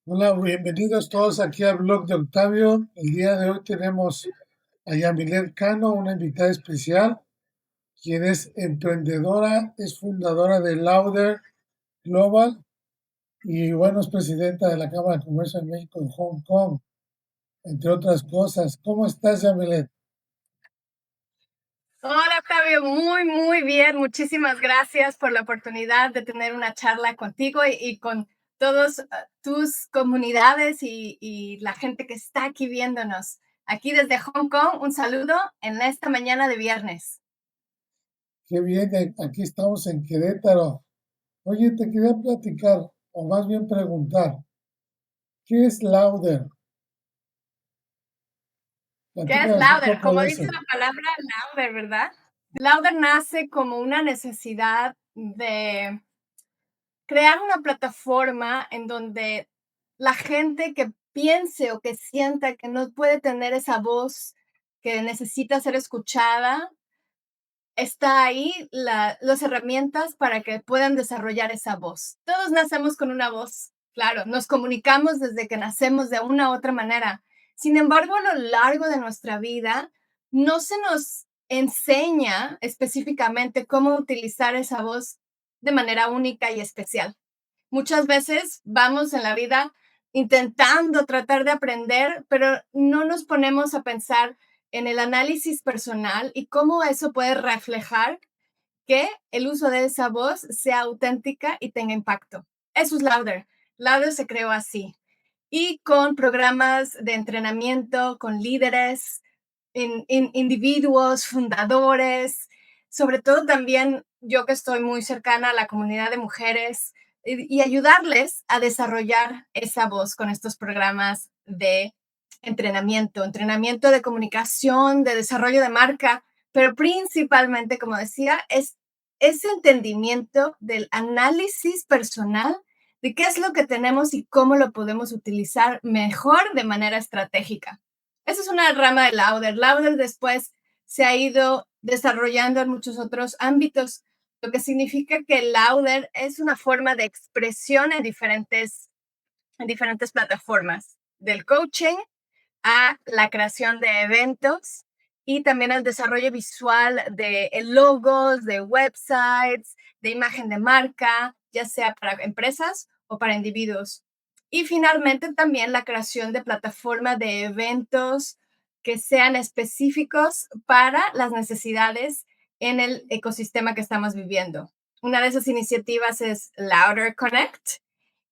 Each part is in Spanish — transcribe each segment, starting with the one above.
Hola, bienvenidos todos aquí al blog de Octavio. El día de hoy tenemos a Yamilet Cano, una invitada especial, quien es emprendedora, es fundadora de Lauder Global y bueno, es presidenta de la Cámara de Comercio de México en Hong Kong, entre otras cosas. ¿Cómo estás, Yamilet? Hola, Octavio, muy bien. Muchísimas gracias por la oportunidad de tener una charla contigo y con todos tus comunidades y la gente que está aquí viéndonos. Aquí desde Hong Kong, un saludo en esta mañana de viernes. Qué bien, aquí estamos en Querétaro. Oye, te quería platicar, o más bien preguntar, ¿qué es Lauder? ¿Qué es Platícanos un Lauder? poco Como de dice eso. la palabra Lauder, ¿verdad? Lauder nace como una necesidad de crear una plataforma en donde la gente que piense o que sienta que no puede tener esa voz que necesita ser escuchada, está ahí las herramientas para que puedan desarrollar esa voz. Todos nacemos con una voz, claro, nos comunicamos desde que nacemos de una u otra manera. Sin embargo, a lo largo de nuestra vida, no se nos enseña específicamente cómo utilizar esa voz de manera única y especial. Muchas veces vamos en la vida intentando tratar de aprender, pero no nos ponemos a pensar en el análisis personal y cómo eso puede reflejar que el uso de esa voz sea auténtica y tenga impacto. Eso es Louder. Louder se creó así y con programas de entrenamiento, con líderes, individuos, fundadores, sobre todo también yo que estoy muy cercana a la comunidad de mujeres y ayudarles a desarrollar esa voz con estos programas de entrenamiento de comunicación, de desarrollo de marca, pero principalmente, como decía, es ese entendimiento del análisis personal de qué es lo que tenemos y cómo lo podemos utilizar mejor de manera estratégica. Esa es una rama de Lauder. Lauder después se ha ido desarrollando en muchos otros ámbitos, lo que significa que Lauder es una forma de expresión en diferentes plataformas, del coaching a la creación de eventos y también al desarrollo visual de logos, de websites, de imagen de marca, ya sea para empresas o para individuos. Y finalmente también la creación de plataformas de eventos que sean específicos para las necesidades en el ecosistema que estamos viviendo. Una de esas iniciativas es Louder Connect,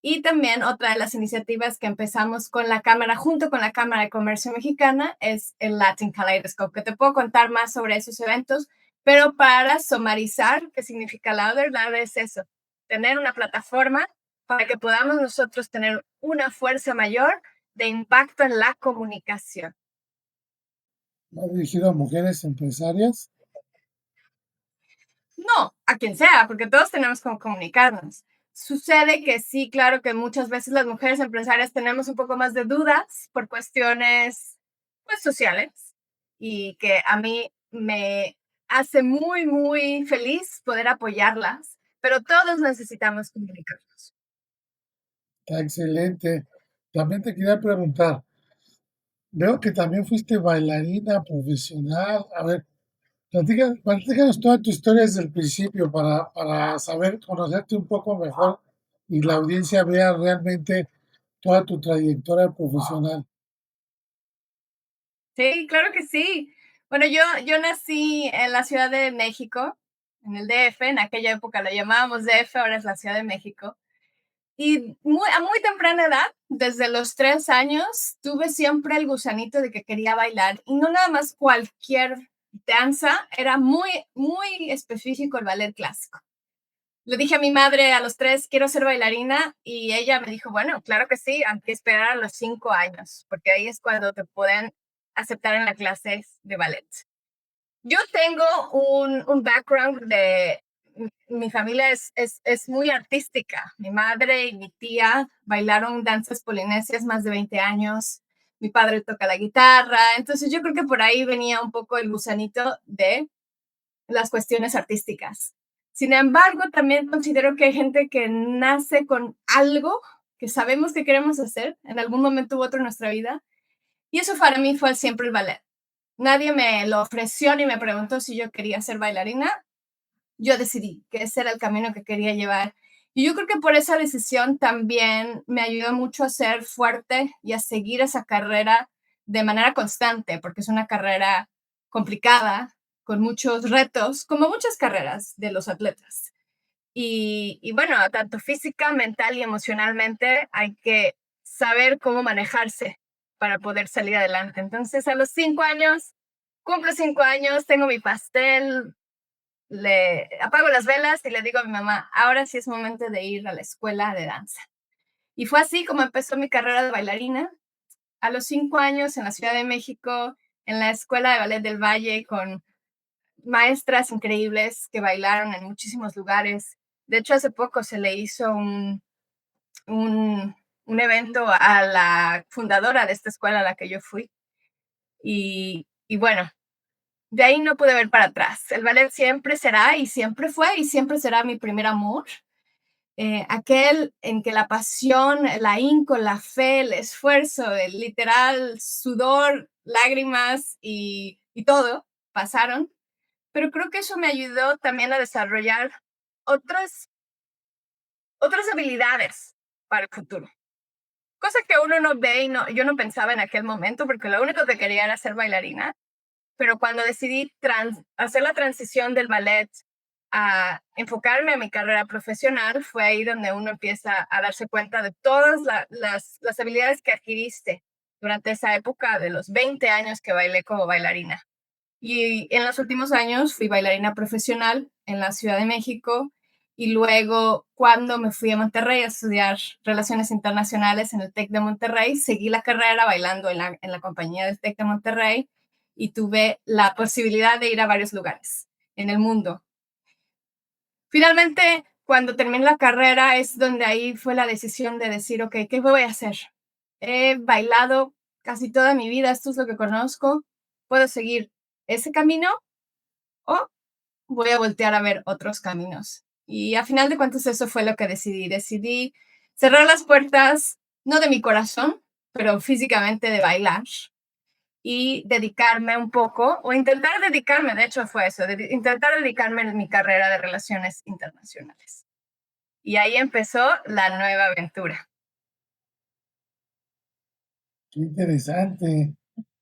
y también otra de las iniciativas que empezamos con la Cámara, junto con la Cámara de Comercio Mexicana, es el Latin Kaleidoscope, que te puedo contar más sobre esos eventos, pero para sumarizar qué significa Louder, Louder es eso, tener una plataforma para que podamos nosotros tener una fuerza mayor de impacto en la comunicación. ¿Va dirigido a mujeres empresarias? No, a quien sea, porque todos tenemos que comunicarnos. Sucede que sí, claro que muchas veces las mujeres empresarias tenemos un poco más de dudas por cuestiones pues, sociales y que a mí me hace muy feliz poder apoyarlas, pero todos necesitamos comunicarnos. Está excelente. También te quería preguntar, veo que también fuiste bailarina profesional. A ver, platícanos toda tu historia desde el principio para saber, conocerte un poco mejor y la audiencia vea realmente toda tu trayectoria profesional. Sí, claro que sí. Bueno, yo nací en la Ciudad de México, en el DF, en aquella época lo llamábamos DF, ahora es la Ciudad de México. Y a muy temprana edad, desde los 3 años, tuve siempre el gusanito de que quería bailar. Y no nada más cualquier danza, era muy específico el ballet clásico. Le dije a mi madre a los 3, quiero ser bailarina, y ella me dijo, bueno, claro que sí, hay que esperar a los 5 años, porque ahí es cuando te pueden aceptar en la clase de ballet. Yo tengo un background de, mi familia es muy artística. Mi madre y mi tía bailaron danzas polinesias más de 20 años. Mi padre toca la guitarra. Entonces yo creo que por ahí venía un poco el gusanito de las cuestiones artísticas. Sin embargo, también considero que hay gente que nace con algo que sabemos que queremos hacer en algún momento u otro en nuestra vida. Y eso para mí fue siempre el ballet. Nadie me lo ofreció ni me preguntó si yo quería ser bailarina. Yo decidí que ese era el camino que quería llevar. Y yo creo que por esa decisión también me ayudó mucho a ser fuerte y a seguir esa carrera de manera constante, porque es una carrera complicada, con muchos retos, como muchas carreras de los atletas. Y bueno, tanto física, mental y emocionalmente hay que saber cómo manejarse para poder salir adelante. Entonces, a los 5 años, cumplo 5 años, tengo mi pastel, le apago las velas y le digo a mi mamá, ahora sí es momento de ir a la escuela de danza. Y fue así como empezó mi carrera de bailarina. A los 5 años en la Ciudad de México, en la Escuela de Ballet del Valle, con maestras increíbles que bailaron en muchísimos lugares. De hecho, hace poco se le hizo un, un evento a la fundadora de esta escuela a la que yo fui. Y bueno, de ahí no pude ver para atrás. El ballet siempre será y siempre fue y siempre será mi primer amor. Aquel en que la pasión, el ahínco, la fe, el esfuerzo, el literal sudor, lágrimas y todo pasaron. Pero creo que eso me ayudó también a desarrollar otras, otras habilidades para el futuro. Cosa que uno no ve y no, yo no pensaba en aquel momento porque lo único que quería era ser bailarina. Pero cuando decidí hacer la transición del ballet a enfocarme a mi carrera profesional, fue ahí donde uno empieza a darse cuenta de todas las habilidades que adquiriste durante esa época de los 20 años que bailé como bailarina. Y en los últimos años fui bailarina profesional en la Ciudad de México y luego cuando me fui a Monterrey a estudiar Relaciones Internacionales en el TEC de Monterrey, seguí la carrera bailando en la compañía del TEC de Monterrey y tuve la posibilidad de ir a varios lugares en el mundo. Finalmente, cuando terminé la carrera es donde ahí fue la decisión de decir, ok, ¿qué voy a hacer? He bailado casi toda mi vida, esto es lo que conozco, puedo seguir ese camino o voy a voltear a ver otros caminos. Y a final de cuentas eso fue lo que decidí. Decidí cerrar las puertas, no de mi corazón, pero físicamente de bailar y dedicarme un poco, o intentar dedicarme, de hecho fue eso, intentar dedicarme en mi carrera de relaciones internacionales. Y ahí empezó la nueva aventura. Qué interesante.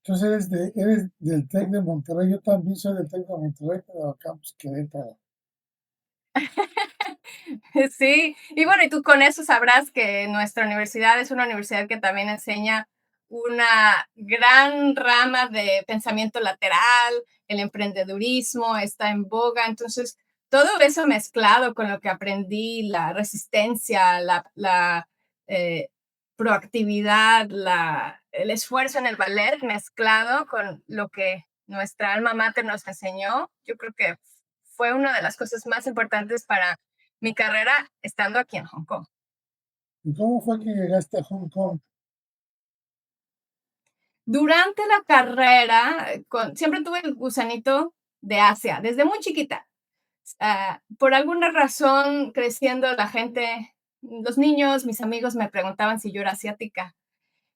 Entonces eres del TEC de Monterrey. Yo también soy del TEC de Monterrey, pero Campus Querétaro. Sí, y bueno, y tú con eso sabrás que nuestra universidad es una universidad que también enseña una gran rama de pensamiento lateral, el emprendedurismo está en boga, entonces todo eso mezclado con lo que aprendí, la resistencia, la eh, proactividad, el esfuerzo en el ballet mezclado con lo que nuestra alma mater nos enseñó, yo creo que fue una de las cosas más importantes para mi carrera estando aquí en Hong Kong. ¿Y cómo fue que llegaste a Hong Kong? Durante la carrera, siempre tuve el gusanito de Asia, desde muy chiquita. Por alguna razón, creciendo, la gente, los niños, mis amigos me preguntaban si yo era asiática.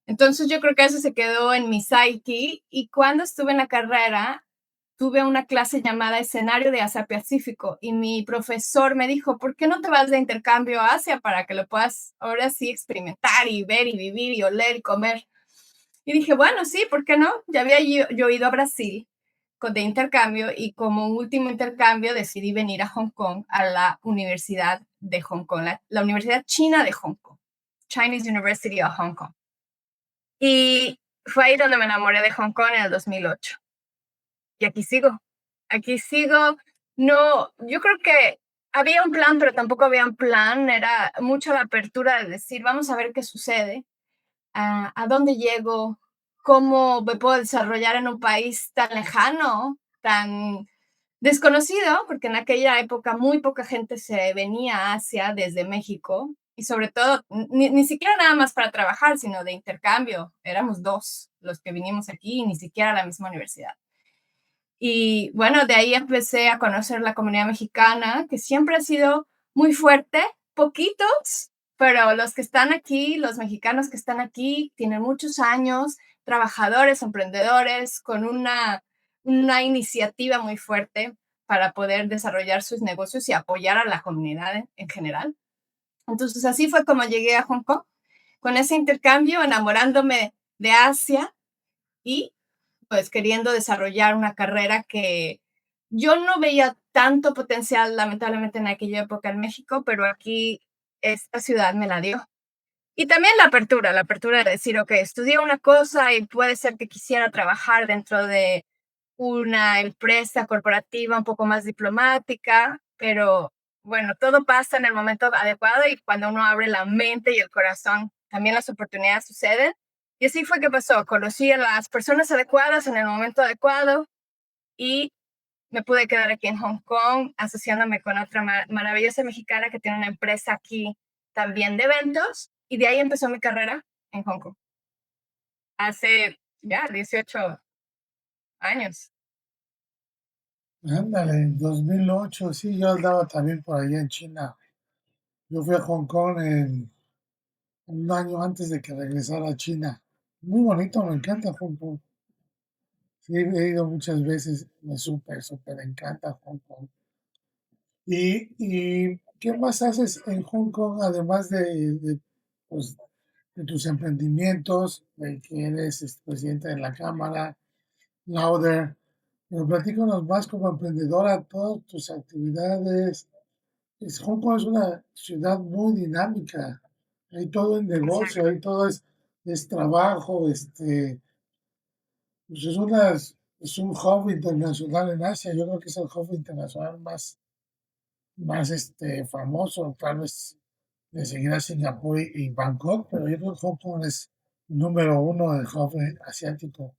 Entonces yo creo que eso se quedó en mi psyche y cuando estuve en la carrera, tuve una clase llamada Escenario de Asia Pacífico y mi profesor me dijo, ¿por qué no te vas de intercambio a Asia para que lo puedas ahora sí experimentar y ver y vivir y oler y comer? Y dije, bueno, sí, ¿por qué no? Ya había yo ido a Brasil de intercambio y como último intercambio decidí venir a Hong Kong, a la Universidad de Hong Kong, la Universidad China de Hong Kong, Chinese University of Hong Kong. Y fue ahí donde me enamoré de Hong Kong en el 2008. Y aquí sigo. No, yo creo que había un plan, pero tampoco había un plan, era mucho la apertura de decir, vamos a ver qué sucede, a dónde llego, cómo me puedo desarrollar en un país tan lejano, tan desconocido, porque en aquella época muy poca gente se venía a Asia desde México y sobre todo ni siquiera nada más para trabajar, sino de intercambio. Éramos dos los que vinimos aquí y ni siquiera a la misma universidad. Y bueno, de ahí empecé a conocer la comunidad mexicana, que siempre ha sido muy fuerte, poquitos, pero los que están aquí, los mexicanos que están aquí, tienen muchos años, trabajadores, emprendedores, con una iniciativa muy fuerte para poder desarrollar sus negocios y apoyar a la comunidad en general. Entonces, así fue como llegué a Hong Kong, con ese intercambio, enamorándome de Asia y pues queriendo desarrollar una carrera que yo no veía tanto potencial, lamentablemente, en aquella época en México, pero aquí esta ciudad me la dio. Y también la apertura de decir, ok, estudié una cosa y puede ser que quisiera trabajar dentro de una empresa corporativa un poco más diplomática, pero bueno, todo pasa en el momento adecuado y cuando uno abre la mente y el corazón, también las oportunidades suceden. Y así fue que pasó. Conocí a las personas adecuadas en el momento adecuado y me pude quedar aquí en Hong Kong asociándome con otra maravillosa mexicana que tiene una empresa aquí también de eventos y de ahí empezó mi carrera en Hong Kong hace ya 18 años. Ándale, en 2008, sí, yo andaba también por allá en China. Yo fui a Hong Kong en un año antes de que regresara a China. Muy bonito, me encanta Hong Kong. Sí, he ido muchas veces, me súper encanta Hong Kong. ¿Y qué más haces en Hong Kong además pues, de tus emprendimientos, de que eres presidente de la Cámara, Lauder? Pero platícanos más como emprendedora, todas tus actividades. Hong Kong es una ciudad muy dinámica. Hay todo en negocio, Exacto. hay todo es trabajo, pues es un hub internacional en Asia. Yo creo que es el hub internacional más famoso, tal vez le seguirá Singapur y Bangkok, pero yo creo que Hong Kong es número uno del hub asiático.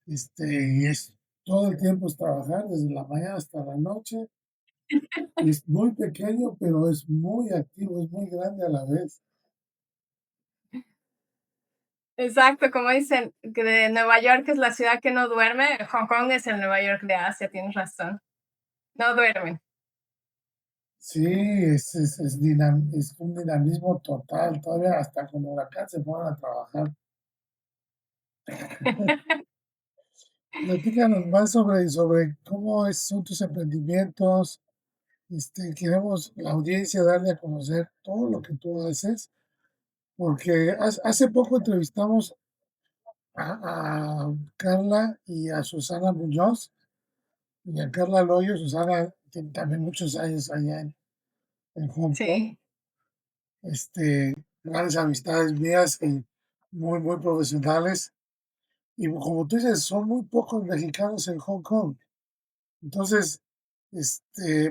Y es todo el tiempo es trabajar, desde la mañana hasta la noche. Es muy pequeño, pero es muy activo, es muy grande a la vez. Exacto, como dicen que de Nueva York es la ciudad que no duerme, Hong Kong es el Nueva York de Asia, tienes razón. No duermen. Sí, es un dinamismo total, todavía hasta con huracán se ponen a trabajar. Platícanos más sobre cómo son tus emprendimientos. Queremos la audiencia darle a conocer todo lo que tú haces, porque hace poco entrevistamos a Carla y a Susana Muñoz, y a Carla Loyo. Susana tiene también muchos años allá en Hong Kong, Sí, grandes amistades mías y muy profesionales. Y como tú dices, son muy pocos mexicanos en Hong Kong. Entonces,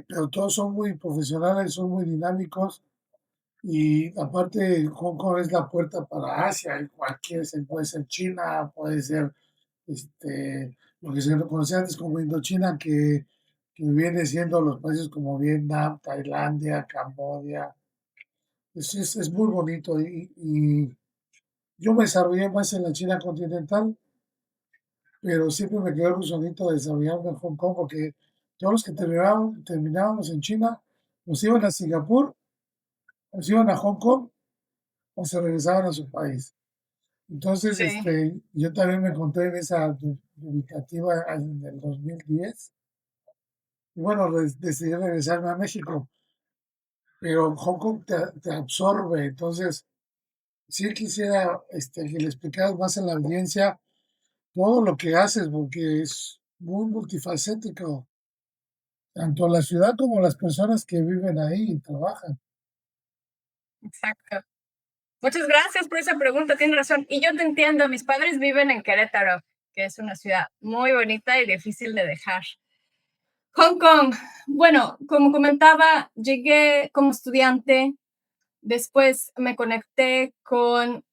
pero todos son muy profesionales, son muy dinámicos. Y aparte, Hong Kong es la puerta para Asia, y puede ser China, puede ser lo que se conocía antes como Indochina, que viene siendo los países como Vietnam, Tailandia, Camboya. Es muy bonito y yo me desarrollé más en la China continental, pero siempre me quedó el gusanito de desarrollarme en Hong Kong porque todos los que terminábamos en China nos iban a Singapur, nos iban a Hong Kong o se regresaban a su país. Entonces, sí. yo también me encontré en esa ubicativa en el 2010 y bueno, decidí regresarme a México, pero Hong Kong te absorbe. Entonces, sí quisiera que le explicaras más a la audiencia todo lo que haces, porque es muy multifacético, tanto la ciudad como las personas que viven ahí y trabajan. Exacto. Muchas gracias por esa pregunta, tienes razón. Y yo te entiendo, mis padres viven en Querétaro, que es una ciudad muy bonita y difícil de dejar. Hong Kong, bueno, como comentaba, llegué como estudiante. Después me conecté con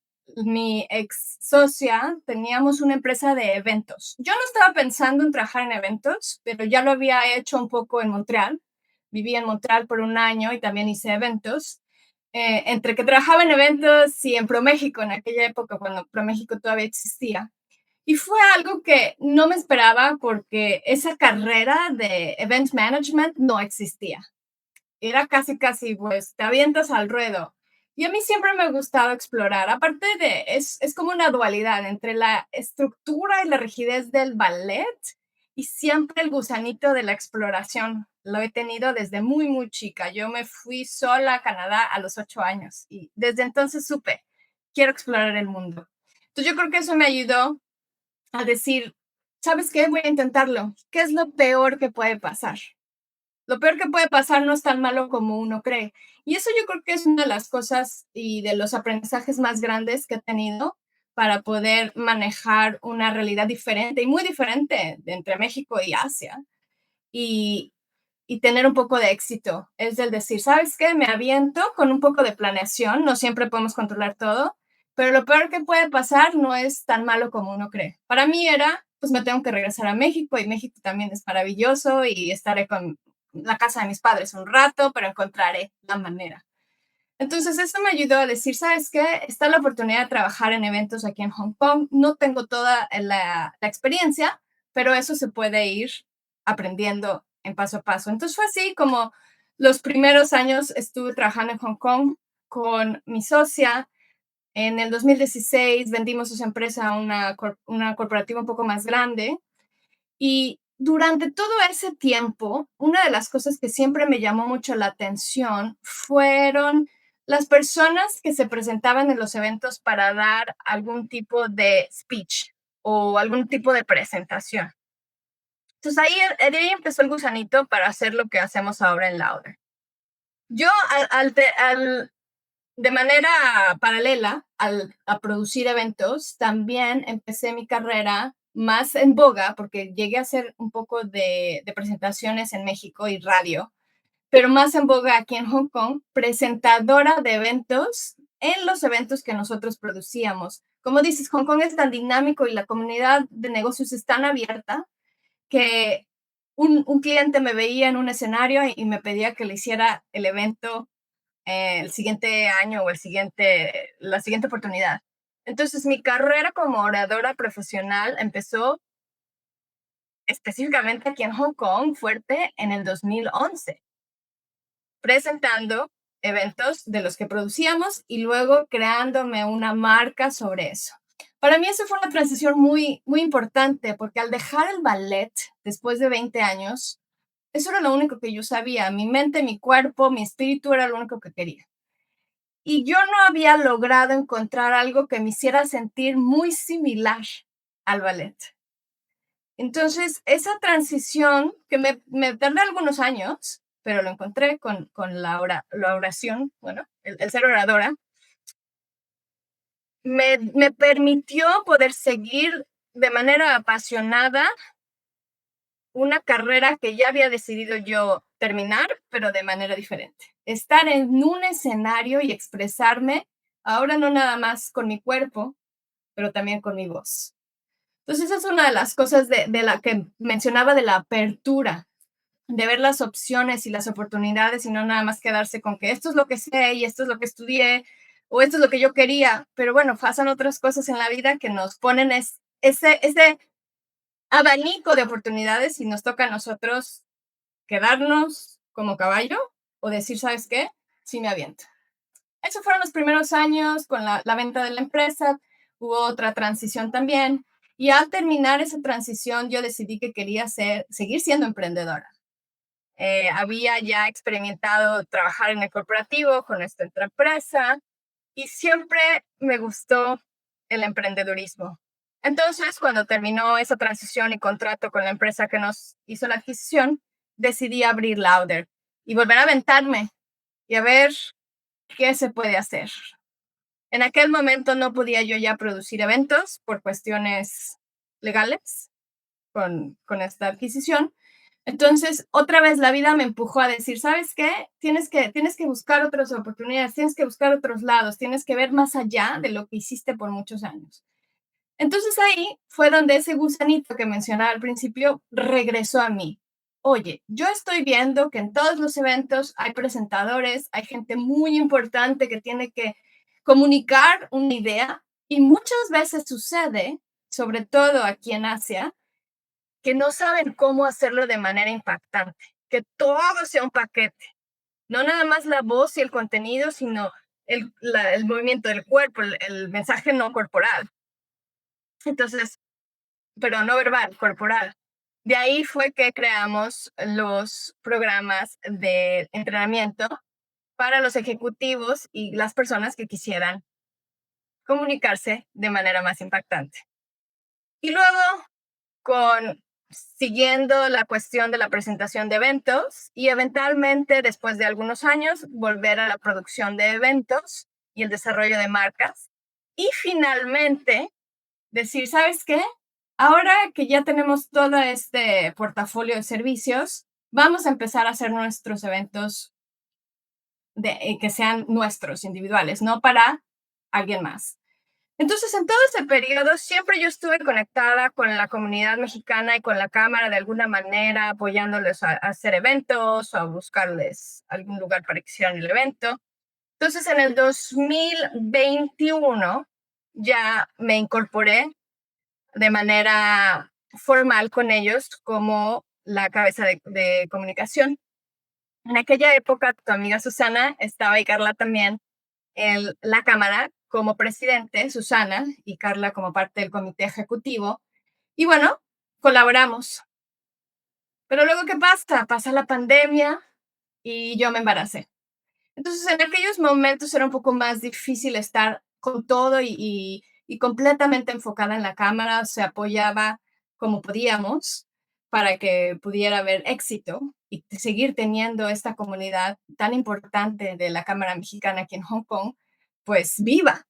mi ex socia, teníamos una empresa de eventos. Yo no estaba pensando en trabajar en eventos, pero ya lo había hecho un poco en Montreal. Viví en Montreal por un año y también hice eventos. Entre que trabajaba en eventos y en ProMéxico en aquella época, cuando ProMéxico todavía existía. Y fue algo que no me esperaba porque esa carrera de event management no existía. Era casi, pues, te avientas al ruedo. Y a mí siempre me ha gustado explorar, aparte de, es como una dualidad entre la estructura y la rigidez del ballet y siempre el gusanito de la exploración. Lo he tenido desde muy, muy chica. Yo me fui sola a Canadá a los 8 años y desde entonces supe, quiero explorar el mundo. Entonces yo creo que eso me ayudó a decir, ¿sabes qué? Voy a intentarlo. ¿Qué es lo peor que puede pasar? Lo peor que puede pasar no es tan malo como uno cree. Y eso yo creo que es una de las cosas y de los aprendizajes más grandes que he tenido para poder manejar una realidad diferente y muy diferente de entre México y Asia y, y tener un poco de éxito. Es el decir, ¿sabes qué? Me aviento con un poco de planeación, no siempre podemos controlar todo, pero lo peor que puede pasar no es tan malo como uno cree. Para mí era, pues me tengo que regresar a México y México también es maravilloso y estaré con la casa de mis padres un rato, pero encontraré la manera. Entonces, eso me ayudó a decir, ¿sabes qué? Está la oportunidad de trabajar en eventos aquí en Hong Kong. No tengo toda la experiencia, pero eso se puede ir aprendiendo en paso a paso. Entonces, fue así como los primeros años estuve trabajando en Hong Kong con mi socia. En el 2016 vendimos esa empresa a una corporativa un poco más grande y durante todo ese tiempo, una de las cosas que siempre me llamó mucho la atención fueron las personas que se presentaban en los eventos para dar algún tipo de speech o algún tipo de presentación. Entonces de ahí empezó el gusanito para hacer lo que hacemos ahora en Lauder. Yo de manera paralela a producir eventos, también empecé mi carrera más en boga, porque llegué a hacer un poco de presentaciones en México y radio, pero más en boga aquí en Hong Kong, presentadora de eventos en los eventos que nosotros producíamos. Como dices, Hong Kong es tan dinámico y la comunidad de negocios es tan abierta que un cliente me veía en un escenario y me pedía que le hiciera el evento el siguiente año o la siguiente oportunidad. Entonces, mi carrera como oradora profesional empezó específicamente aquí en Hong Kong fuerte en el 2011, presentando eventos de los que producíamos y luego creándome una marca sobre eso. Para mí eso fue una transición muy, muy importante porque al dejar el ballet después de 20 años, eso era lo único que yo sabía. Mi mente, mi cuerpo, mi espíritu era lo único que quería. Y yo no había logrado encontrar algo que me hiciera sentir muy similar al ballet. Entonces, esa transición que me tardé algunos años, pero lo encontré con la oración, bueno, el ser oradora, me permitió poder seguir de manera apasionada una carrera que ya había decidido yo terminar, pero de manera diferente. Estar en un escenario y expresarme, ahora no nada más con mi cuerpo, pero también con mi voz. Entonces, esa es una de las cosas de la que mencionaba de la apertura, de ver las opciones y las oportunidades y no nada más quedarse con que esto es lo que sé y esto es lo que estudié o esto es lo que yo quería, pero bueno, pasan otras cosas en la vida que nos ponen ese abanico de oportunidades y nos toca a nosotros quedarnos como caballo o decir, ¿sabes qué? Sí me aviento. Esos fueron los primeros años con la venta de la empresa. Hubo otra transición también. Y al terminar esa transición, yo decidí que quería seguir siendo emprendedora. Había ya experimentado trabajar en el corporativo con esta empresa y siempre me gustó el emprendedurismo. Entonces, cuando terminó esa transición y contrato con la empresa que nos hizo la adquisición, decidí abrir Lauder y volver a aventarme y a ver qué se puede hacer. En aquel momento no podía yo ya producir eventos por cuestiones legales con esta adquisición. Entonces, otra vez la vida me empujó a decir, ¿sabes qué? Tienes que buscar otras oportunidades, tienes que buscar otros lados, tienes que ver más allá de lo que hiciste por muchos años. Entonces ahí fue donde ese gusanito que mencionaba al principio regresó a mí. Oye, yo estoy viendo que en todos los eventos hay presentadores, hay gente muy importante que tiene que comunicar una idea y muchas veces sucede, sobre todo aquí en Asia, que no saben cómo hacerlo de manera impactante, que todo sea un paquete, no nada más la voz y el contenido, sino el movimiento del cuerpo, el mensaje no corporal. Entonces, pero no verbal, corporal. De ahí fue que creamos los programas de entrenamiento para los ejecutivos y las personas que quisieran comunicarse de manera más impactante. Y luego, con siguiendo la cuestión de la presentación de eventos y eventualmente, después de algunos años, volver a la producción de eventos y el desarrollo de marcas. Y finalmente, decir, ¿sabes qué? Ahora que ya tenemos todo este portafolio de servicios, vamos a empezar a hacer nuestros eventos que sean nuestros, individuales, no para alguien más. Entonces, en todo ese periodo, siempre yo estuve conectada con la comunidad mexicana y con la Cámara de alguna manera, apoyándoles a hacer eventos o a buscarles algún lugar para que hicieran el evento. Entonces, en el 2021 ya me incorporé de manera formal con ellos como la cabeza de comunicación. En aquella época, tu amiga Susana estaba y Carla también en la Cámara como presidente, Susana y Carla como parte del comité ejecutivo. Y bueno, colaboramos. Pero luego, ¿qué pasa? Pasa la pandemia y yo me embaracé. Entonces, en aquellos momentos era un poco más difícil estar con todo y completamente enfocada en la cámara. Se apoyaba como podíamos para que pudiera haber éxito y seguir teniendo esta comunidad tan importante de la Cámara Mexicana aquí en Hong Kong, pues viva.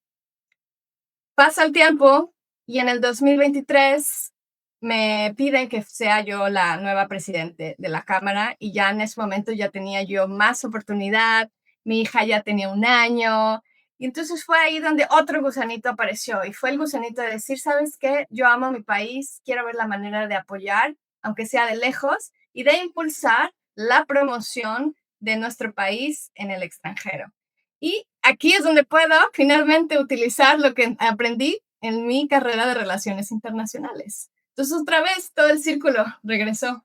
Pasa el tiempo y en el 2023 me piden que sea yo la nueva presidente de la Cámara y ya en ese momento ya tenía yo más oportunidad, mi hija ya tenía 1 año y entonces fue ahí donde otro gusanito apareció y fue el gusanito de decir, ¿sabes qué? Yo amo mi país, quiero ver la manera de apoyar, aunque sea de lejos, y de impulsar la promoción de nuestro país en el extranjero. Y aquí es donde puedo finalmente utilizar lo que aprendí en mi carrera de relaciones internacionales. Entonces, otra vez, todo el círculo regresó,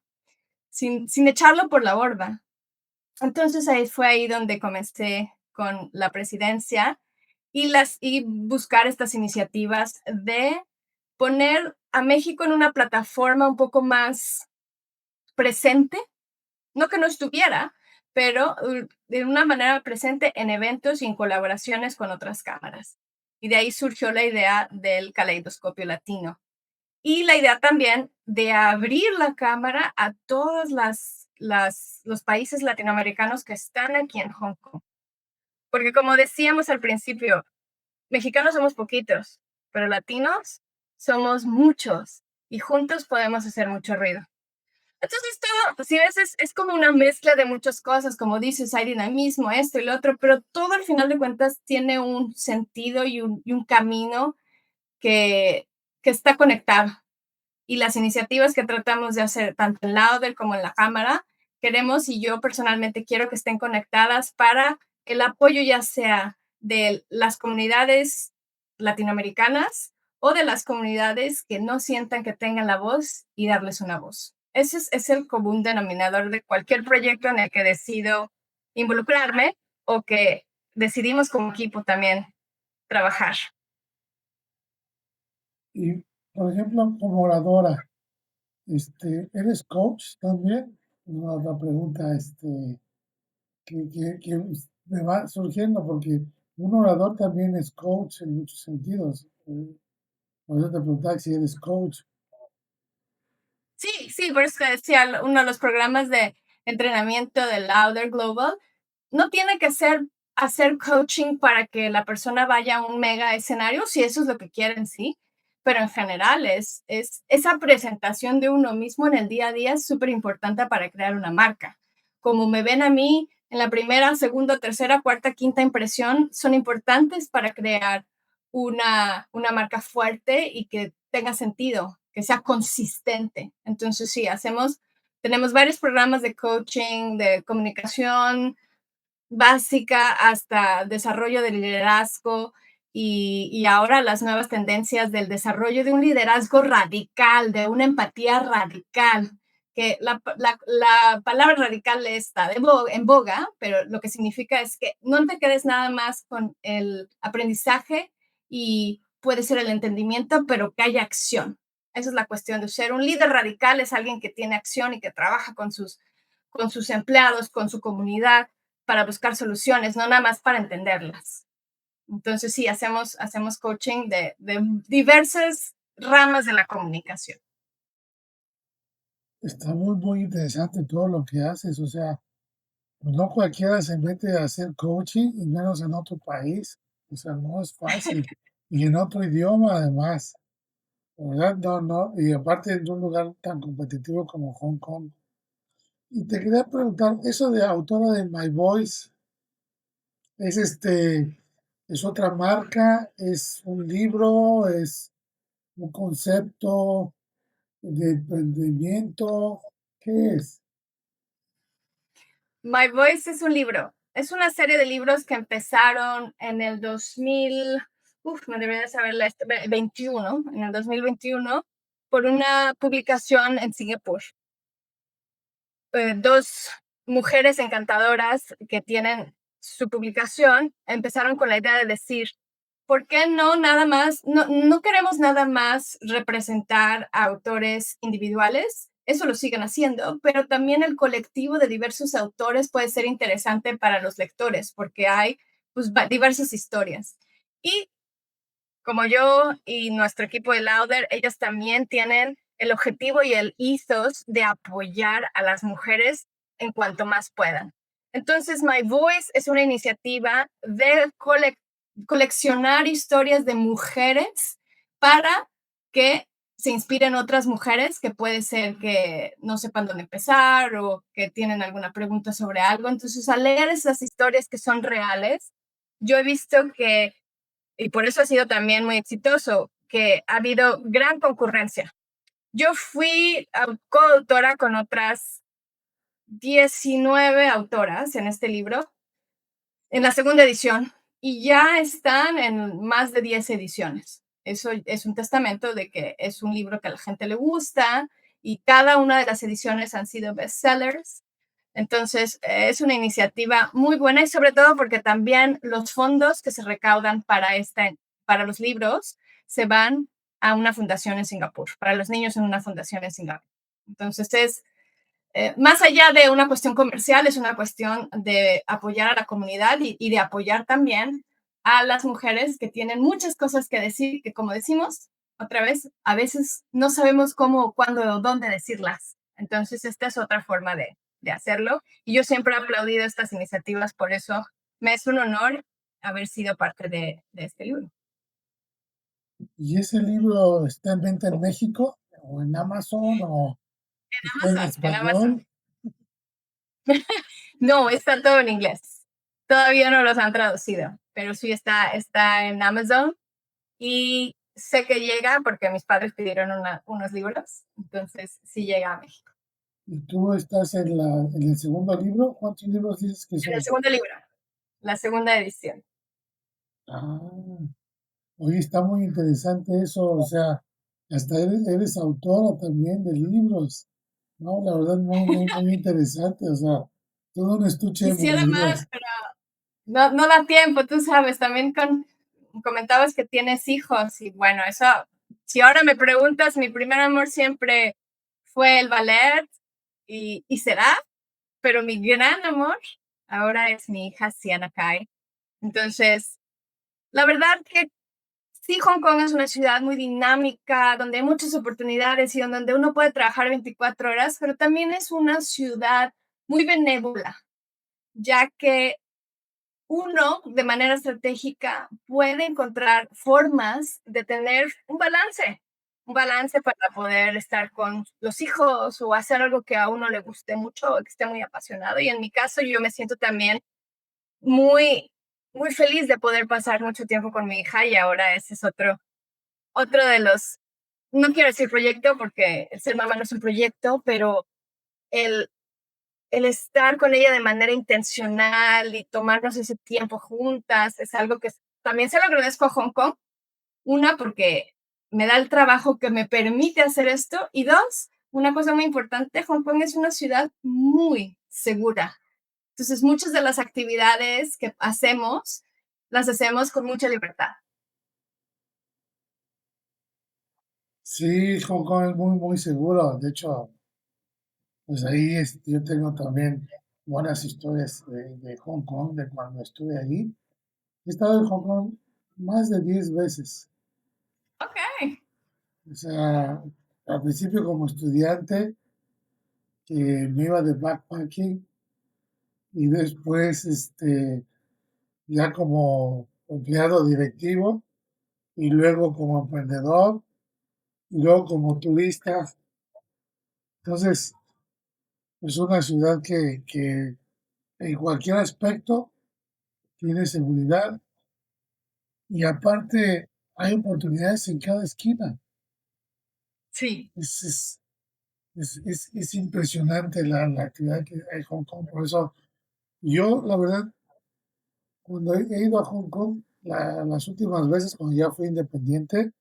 sin echarlo por la borda. Entonces, ahí fue ahí donde comencé con la presidencia y buscar estas iniciativas de poner a México en una plataforma un poco más presente, no que no estuviera, pero de una manera presente en eventos y en colaboraciones con otras cámaras. Y de ahí surgió la idea del caleidoscopio latino. Y la idea también de abrir la cámara a todos los países latinoamericanos que están aquí en Hong Kong. Porque como decíamos al principio, mexicanos somos poquitos, pero latinos somos muchos y juntos podemos hacer mucho ruido. Entonces, todo, pues, sí, a veces es como una mezcla de muchas cosas, como dices, hay dinamismo, esto y lo otro, pero todo al final de cuentas tiene un sentido y un camino que, que está conectado. Y las iniciativas que tratamos de hacer, tanto en Lauder como en la Cámara, queremos y yo personalmente quiero que estén conectadas para el apoyo ya sea de las comunidades latinoamericanas o de las comunidades que no sientan que tengan la voz y darles una voz. Ese es el común denominador de cualquier proyecto en el que decido involucrarme o que decidimos como equipo también trabajar. Y, por ejemplo, como oradora, ¿eres coach también? Una pregunta, que me va surgiendo porque un orador también es coach en muchos sentidos. Por eso te preguntaba si eres coach. Sí, sí, por eso te decía, uno de los programas de entrenamiento de Lauder Global no tiene que ser hacer coaching para que la persona vaya a un mega escenario, si eso es lo que quieren, sí, pero en general es esa presentación de uno mismo en el día a día es súper importante para crear una marca. Como me ven a mí en la primera, segunda, tercera, cuarta, quinta impresión, son importantes para crear una marca fuerte y que tenga sentido, que sea consistente. Entonces, sí, tenemos varios programas de coaching, de comunicación, básica hasta desarrollo del liderazgo y ahora las nuevas tendencias del desarrollo de un liderazgo radical, de una empatía radical. que la palabra radical está en boga, pero lo que significa es que no te quedes nada más con el aprendizaje y puede ser el entendimiento, pero que haya acción. Esa es la cuestión de ser un líder radical, es alguien que tiene acción y que trabaja con sus empleados, con su comunidad, para buscar soluciones, no nada más para entenderlas. Entonces, sí, hacemos coaching de diversas ramas de la comunicación. Está muy, muy interesante todo lo que haces. O sea, pues no cualquiera se mete a hacer coaching, y menos en otro país. O sea, no es fácil. Y en otro idioma, además. ¿Verdad? No, no. Y aparte en un lugar tan competitivo como Hong Kong. Y te quería preguntar, eso de autora de My Voice, ¿es es otra marca, es un libro, es un concepto de emprendimiento? ¿Qué es? My Voice es un libro. Es una serie de libros que empezaron en el 2000, me debería de saber 21, en el 2021, por una publicación en Singapur. Dos mujeres encantadoras que tienen su publicación empezaron con la idea de decir, ¿por qué no nada más, no queremos nada más representar a autores individuales? Eso lo siguen haciendo, pero también el colectivo de diversos autores puede ser interesante para los lectores porque hay pues, diversas historias. Y como yo y nuestro equipo de Lauder, ellas también tienen el objetivo y el ethos de apoyar a las mujeres en cuanto más puedan. Entonces, My Voice es una iniciativa de coleccionar historias de mujeres para que se inspiren otras mujeres que puede ser que no sepan dónde empezar o que tienen alguna pregunta sobre algo. Entonces, al leer esas historias que son reales, yo he visto que y por eso ha sido también muy exitoso, que ha habido gran concurrencia. Yo fui coautora con otras 19 autoras en este libro, en la segunda edición, y ya están en más de 10 ediciones. Eso es un testamento de que es un libro que a la gente le gusta y cada una de las ediciones han sido bestsellers. Entonces, es una iniciativa muy buena y sobre todo porque también los fondos que se recaudan para los libros se van a una fundación en Singapur, para los niños en una fundación en Singapur. Entonces, más allá de una cuestión comercial, es una cuestión de apoyar a la comunidad y de apoyar también a las mujeres que tienen muchas cosas que decir, que como decimos, otra vez, a veces no sabemos cómo, cuándo o dónde decirlas. Entonces, esta es otra forma de hacerlo. Y yo siempre he aplaudido estas iniciativas, por eso me es un honor haber sido parte de este libro. ¿Y ese libro está en venta en México o en Amazon o está en En Amazon. español? No, está todo en inglés. Todavía no los han traducido, pero sí está en Amazon y sé que llega porque mis padres pidieron unos libros, entonces sí llega a México. ¿Y tú estás en el segundo libro? ¿Cuántos libros dices que En el son? segundo libro, la segunda edición. Ah, oye, está muy interesante eso, o sea, hasta eres autora también de libros, ¿no? La verdad, muy, muy, muy interesante, o sea, todo un estuche de Quisiera modalidades. más, pero no da tiempo, tú sabes, también comentabas que tienes hijos y bueno, eso, si ahora me preguntas, mi primer amor siempre fue el ballet y será, pero mi gran amor ahora es mi hija Sienna Kai. Entonces, la verdad que sí, Hong Kong es una ciudad muy dinámica, donde hay muchas oportunidades y donde uno puede trabajar 24 horas, pero también es una ciudad muy benévola, ya que uno de manera estratégica puede encontrar formas de tener un balance para poder estar con los hijos o hacer algo que a uno le guste mucho o que esté muy apasionado. Y en mi caso, yo me siento también muy, muy feliz de poder pasar mucho tiempo con mi hija y ahora ese es otro de los, no quiero decir proyecto porque el ser mamá no es un proyecto, pero el, el estar con ella de manera intencional y tomarnos ese tiempo juntas es algo que también se lo agradezco a Hong Kong. Una, porque me da el trabajo que me permite hacer esto y dos, una cosa muy importante, Hong Kong es una ciudad muy segura. Entonces, muchas de las actividades que hacemos, las hacemos con mucha libertad. Sí, Hong Kong es muy, muy seguro. De hecho, pues ahí yo tengo también buenas historias de Hong Kong, de cuando estuve allí. He estado en Hong Kong más de 10 veces. Ok. O sea, al principio como estudiante, que me iba de backpacking y después ya como empleado directivo y luego como emprendedor y luego como turista. Entonces, es una ciudad que en cualquier aspecto tiene seguridad y aparte hay oportunidades en cada esquina. Sí, Es, es, es impresionante la actividad que hay en Hong Kong. Por eso yo, la verdad, cuando he ido a Hong Kong, las últimas veces cuando ya fui independiente,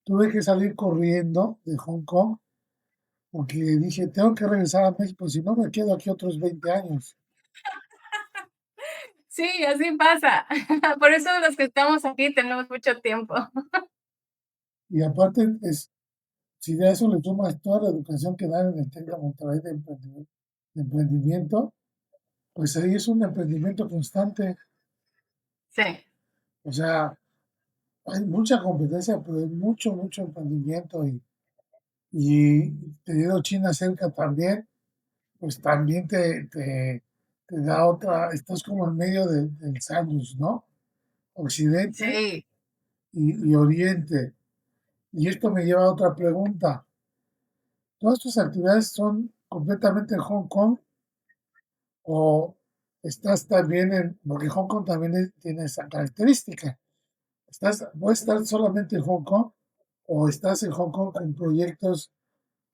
tuve que salir corriendo de Hong Kong porque dije, tengo que regresar a México, si no me quedo aquí otros 20 años. sí, así pasa. Por eso los que estamos aquí tenemos mucho tiempo. Y aparte, si de eso le sumas toda la educación que dan en el TEC de Monterrey de emprendimiento, pues ahí es un emprendimiento constante. Sí, O sea, hay mucha competencia, pero hay mucho, mucho emprendimiento y teniendo China cerca también, pues también te da otra, estás como en medio del sándwich, ¿no? Occidente sí. y Oriente. Y esto me lleva a otra pregunta. ¿Todas tus actividades son completamente en Hong Kong o estás también porque Hong Kong también tiene esa característica? ¿Puedes estar solamente en Hong Kong o estás en Hong Kong con proyectos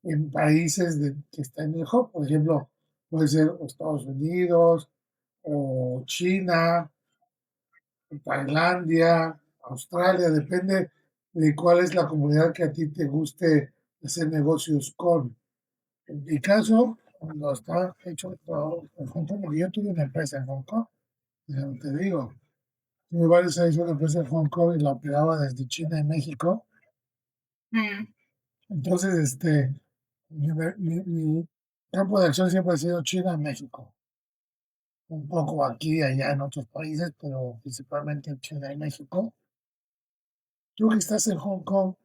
en países que están en el hub? Por ejemplo, puede ser Estados Unidos o China, Tailandia, Australia, depende de cuál es la comunidad que a ti te guste hacer negocios con. En mi caso, cuando está hecho todo en Hong Kong, porque yo tuve una empresa en Hong Kong, ya te digo, tuve varios años una empresa en Hong Kong y la operaba desde China y México. Mm, Entonces, mi campo de acción siempre ha sido China y México. Un poco aquí y allá en otros países, pero principalmente en China y México. Tú que estás en Hong Kong,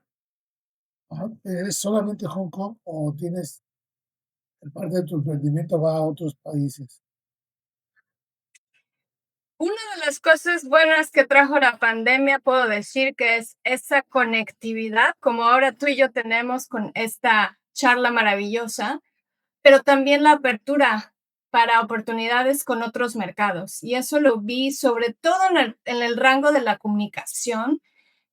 ajá, ¿eres solamente Hong Kong o tienes parte de tu emprendimiento va a otros países? Una de las cosas buenas que trajo la pandemia, puedo decir que es esa conectividad, como ahora tú y yo tenemos con esta charla maravillosa, pero también la apertura para oportunidades con otros mercados. Y eso lo vi sobre todo en el rango de la comunicación,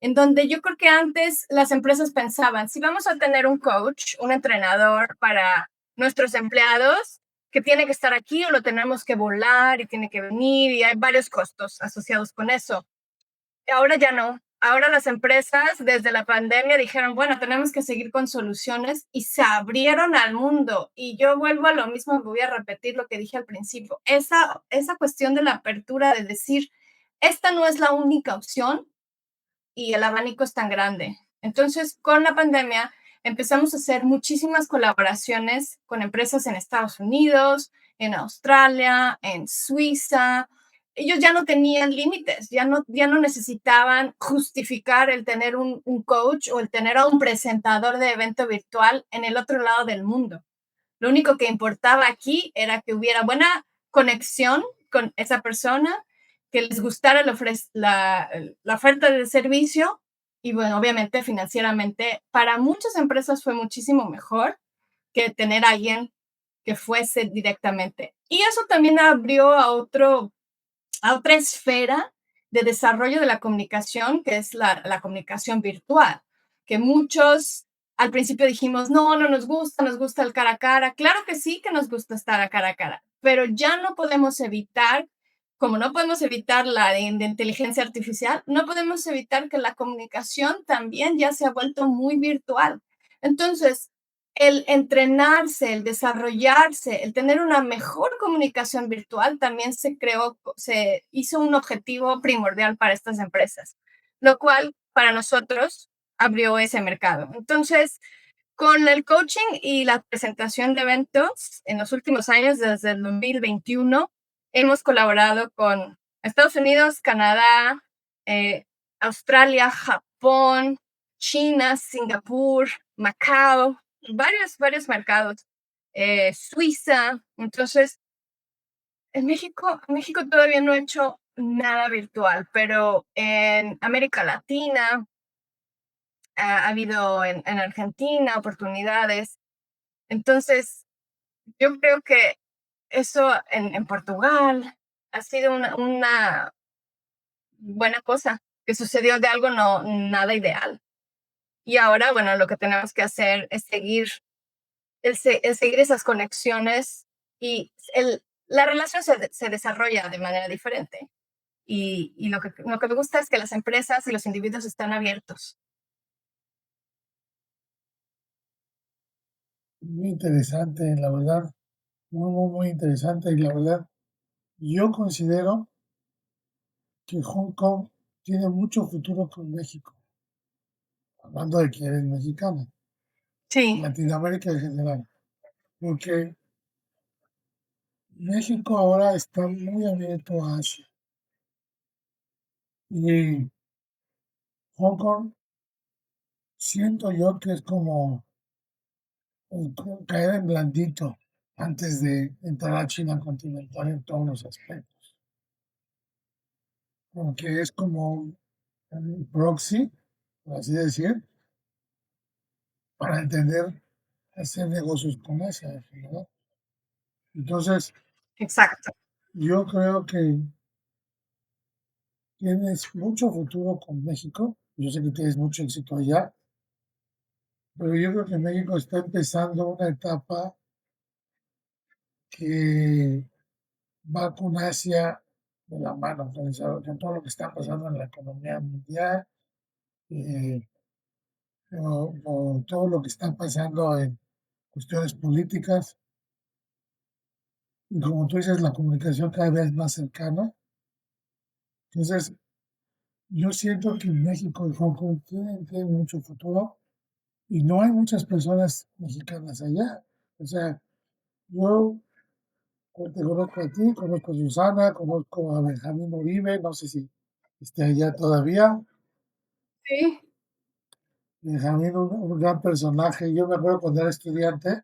en donde yo creo que antes las empresas pensaban, si vamos a tener un coach, un entrenador para nuestros empleados, que tiene que estar aquí o lo tenemos que volar y tiene que venir y hay varios costos asociados con eso. Ahora ya no. Ahora las empresas desde la pandemia dijeron, bueno, tenemos que seguir con soluciones y se abrieron al mundo. Y yo vuelvo a lo mismo, voy a repetir lo que dije al principio. Esa cuestión de la apertura, de decir, esta no es la única opción, y el abanico es tan grande. Entonces, con la pandemia empezamos a hacer muchísimas colaboraciones con empresas en Estados Unidos, en Australia, en Suiza. Ellos ya no tenían límites, ya no necesitaban justificar el tener un coach o el tener a un presentador de evento virtual en el otro lado del mundo. Lo único que importaba aquí era que hubiera buena conexión con esa persona, que les gustara la oferta de servicio y, bueno, obviamente financieramente para muchas empresas fue muchísimo mejor que tener a alguien que fuese directamente. Y eso también abrió a otra esfera de desarrollo de la comunicación, que es la comunicación virtual, que muchos al principio dijimos, no, no nos gusta el cara a cara. Claro que sí que nos gusta estar a cara, pero ya no podemos evitar, como no podemos evitar la de inteligencia artificial, no podemos evitar que la comunicación también ya se ha vuelto muy virtual. Entonces, el entrenarse, el desarrollarse, el tener una mejor comunicación virtual también se hizo un objetivo primordial para estas empresas, lo cual para nosotros abrió ese mercado. Entonces, con el coaching y la presentación de eventos en los últimos años, desde el 2021, hemos colaborado con Estados Unidos, Canadá, eh, Australia, Japón, China, Singapur, Macao, varios mercados, Suiza. Entonces, México todavía no ha hecho nada virtual, pero en América Latina ha habido en Argentina oportunidades. Entonces, yo creo que eso en Portugal ha sido una buena cosa que sucedió de algo no nada ideal. Y ahora, bueno, lo que tenemos que hacer es seguir esas conexiones y la relación se desarrolla de manera diferente. Y lo que me gusta es que las empresas y los individuos están abiertos. Muy interesante, la verdad, muy interesante. Y la verdad, yo considero que Hong Kong tiene mucho futuro con México, hablando de que eres mexicana, Sí, Latinoamérica en general, porque México ahora está muy abierto a Asia y Hong Kong siento yo que es como caer en blandito antes de entrar a China continental en todos los aspectos, porque es como un proxy, por así decir, para entender hacer negocios con Asia, ¿no? Entonces, exacto. yo creo que tienes mucho futuro con México. Yo sé que tienes mucho éxito allá, pero yo creo que México está empezando una etapa que va con Asia de la mano, con todo lo que está pasando en la economía mundial, eh, o todo lo que está pasando en cuestiones políticas. Y como tú dices, la comunicación cada vez más cercana. Entonces, yo siento que México y Hong Kong tienen mucho futuro y no hay muchas personas mexicanas allá. O sea, yo te conozco a ti, conozco a Susana, conozco a Benjamín Uribe, no sé si esté allá todavía. Sí. Benjamín, un gran personaje. Yo me acuerdo cuando era estudiante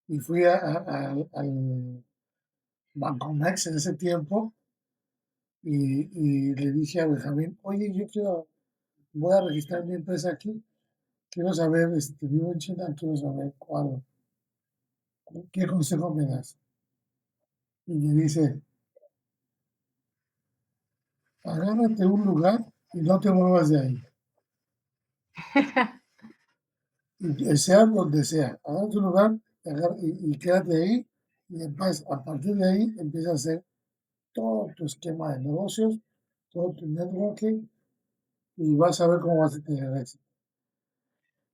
y fui al Bancomex en ese tiempo y le dije a Benjamín, oye, voy a registrar mi empresa aquí, quiero saber, vivo en China, quiero saber qué consejo me das. Y me dice, agárrate un lugar y no te muevas de ahí. Y sea donde sea, agárrate un lugar y quédate ahí y en paz. A partir de ahí empieza a hacer todo tu esquema de negocios, todo tu networking y vas a ver cómo vas a tener éxito.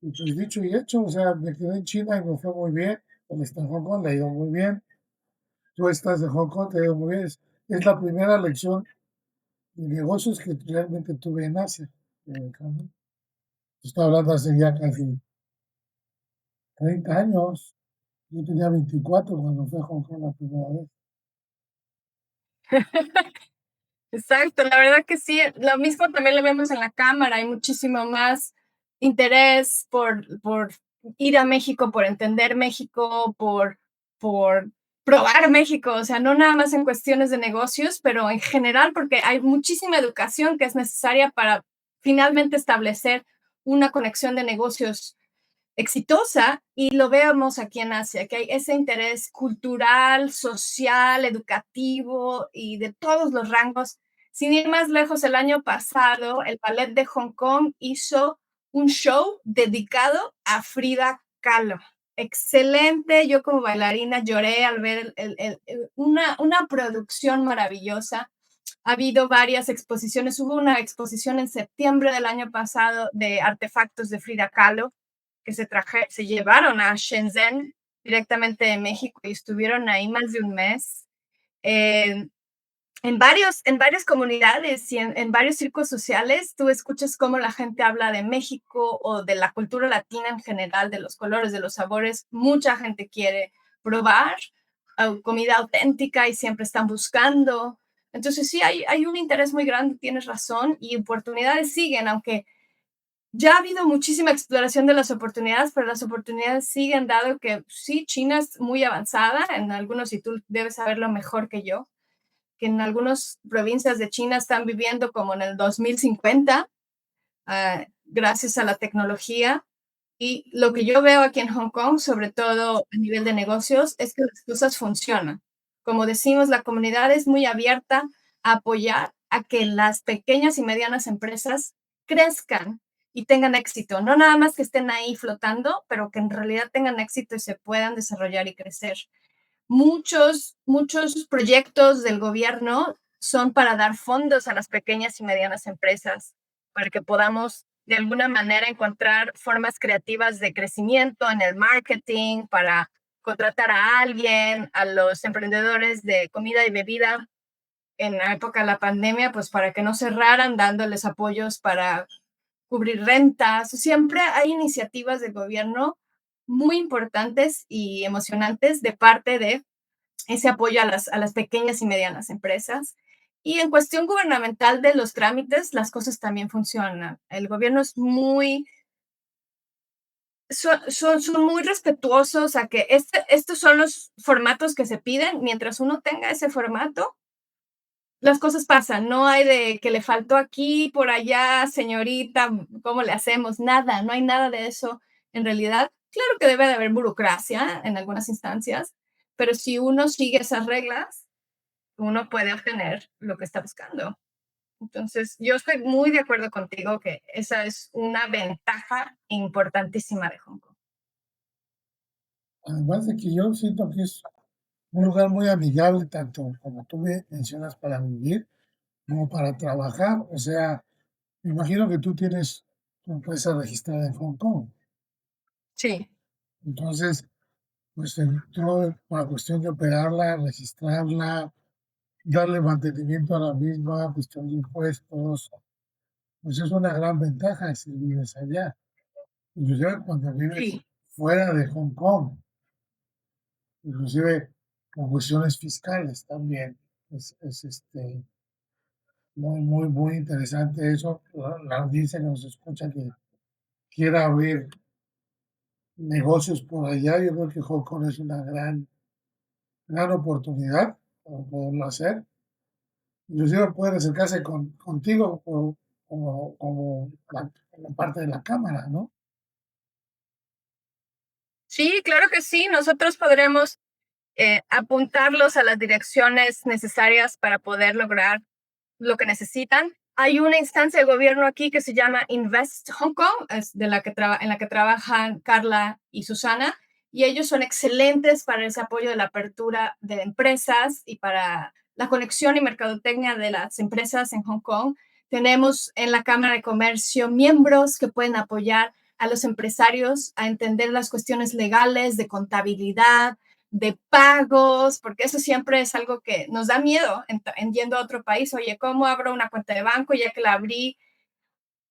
Y pues dicho y hecho, o sea, me quedé en China y me fue muy bien. Él está en Hong Kong, le ha ido muy bien. Tú estás en Hong Kong, te ha ido muy bien. Es la primera lección de negocios que realmente tuve en Asia. Estoy hablando hace ya casi 30 años. Yo tenía 24 cuando fui a Hong Kong la primera vez. Exacto, la verdad que sí, lo mismo también lo vemos en la cámara, hay muchísimo más interés por ir a México, por entender México, por probar México, o sea, no nada más en cuestiones de negocios, pero en general porque hay muchísima educación que es necesaria para finalmente establecer una conexión de negocios exitosa y lo vemos aquí en Asia, que hay ese interés cultural, social, educativo y de todos los rangos. Sin ir más lejos, el año pasado el Ballet de Hong Kong hizo un show dedicado a Frida Kahlo. Excelente, yo como bailarina lloré al ver una producción maravillosa. Ha habido varias exposiciones, hubo una exposición en septiembre del año pasado de artefactos de Frida Kahlo se llevaron a Shenzhen directamente de México y estuvieron ahí más de un mes. Eh, en varias comunidades y en varios círculos sociales, tú escuchas cómo la gente habla de México o de la cultura latina en general, de los colores, de los sabores. Mucha gente quiere probar comida auténtica y siempre están buscando. Entonces sí, hay un interés muy grande, tienes razón, y oportunidades siguen, aunque ya ha habido muchísima exploración de las oportunidades, pero las oportunidades siguen, dado que sí, China es muy avanzada en algunos, y tú debes saberlo mejor que yo, que en algunas provincias de China están viviendo como en el 2050, gracias a la tecnología. Y lo que yo veo aquí en Hong Kong, sobre todo a nivel de negocios, es que las cosas funcionan. Como decimos, la comunidad es muy abierta a apoyar a que las pequeñas y medianas empresas crezcan y tengan éxito. No nada más que estén ahí flotando, pero que en realidad tengan éxito y se puedan desarrollar y crecer. Muchos proyectos del gobierno son para dar fondos a las pequeñas y medianas empresas, para que podamos de alguna manera encontrar formas creativas de crecimiento en el marketing, para contratar a alguien, a los emprendedores de comida y bebida en la época de la pandemia, pues para que no cerraran, dándoles apoyos para cubrir rentas. Siempre hay iniciativas del gobierno muy importantes y emocionantes de parte de ese apoyo a las pequeñas y medianas empresas. Y en cuestión gubernamental de los trámites, las cosas también funcionan. El gobierno es muy, son muy respetuosos a que estos son los formatos que se piden. Mientras uno tenga ese formato, las cosas pasan. No hay de que le faltó aquí, por allá, señorita, ¿cómo le hacemos? Nada, no hay nada de eso en realidad. Claro que debe de haber burocracia en algunas instancias, pero si uno sigue esas reglas, uno puede obtener lo que está buscando. Entonces, yo estoy muy de acuerdo contigo que esa es una ventaja importantísima de Hong Kong. Además de que yo siento que es un lugar muy amigable, tanto como tú mencionas para vivir, como para trabajar. O sea, me imagino que tú tienes tu empresa registrada en Hong Kong. Sí, Entonces, pues en todo, la cuestión de operarla, registrarla, darle mantenimiento a la misma, cuestión de impuestos, pues es una gran ventaja si vives allá. Inclusive cuando vives sí. fuera de Hong Kong, inclusive con cuestiones fiscales también. Es muy interesante eso. La audiencia que nos escucha que quiera abrir negocios por allá, yo creo que Hong Kong es una gran oportunidad para poderlo hacer. Inclusive pueden acercarse contigo como la parte de la cámara, ¿no? Sí, claro que sí. Nosotros podremos apuntarlos a las direcciones necesarias para poder lograr lo que necesitan. Hay una instancia de gobierno aquí que se llama Invest Hong Kong, es de la que en la que trabajan Carla y Susana, y ellos son excelentes para ese apoyo de la apertura de empresas y para la conexión y mercadotecnia de las empresas en Hong Kong. Tenemos en la Cámara de Comercio miembros que pueden apoyar a los empresarios a entender las cuestiones legales de contabilidad, de pagos, porque eso siempre es algo que nos da miedo en yendo a otro país. Oye, ¿cómo abro una cuenta de banco ya que la abrí?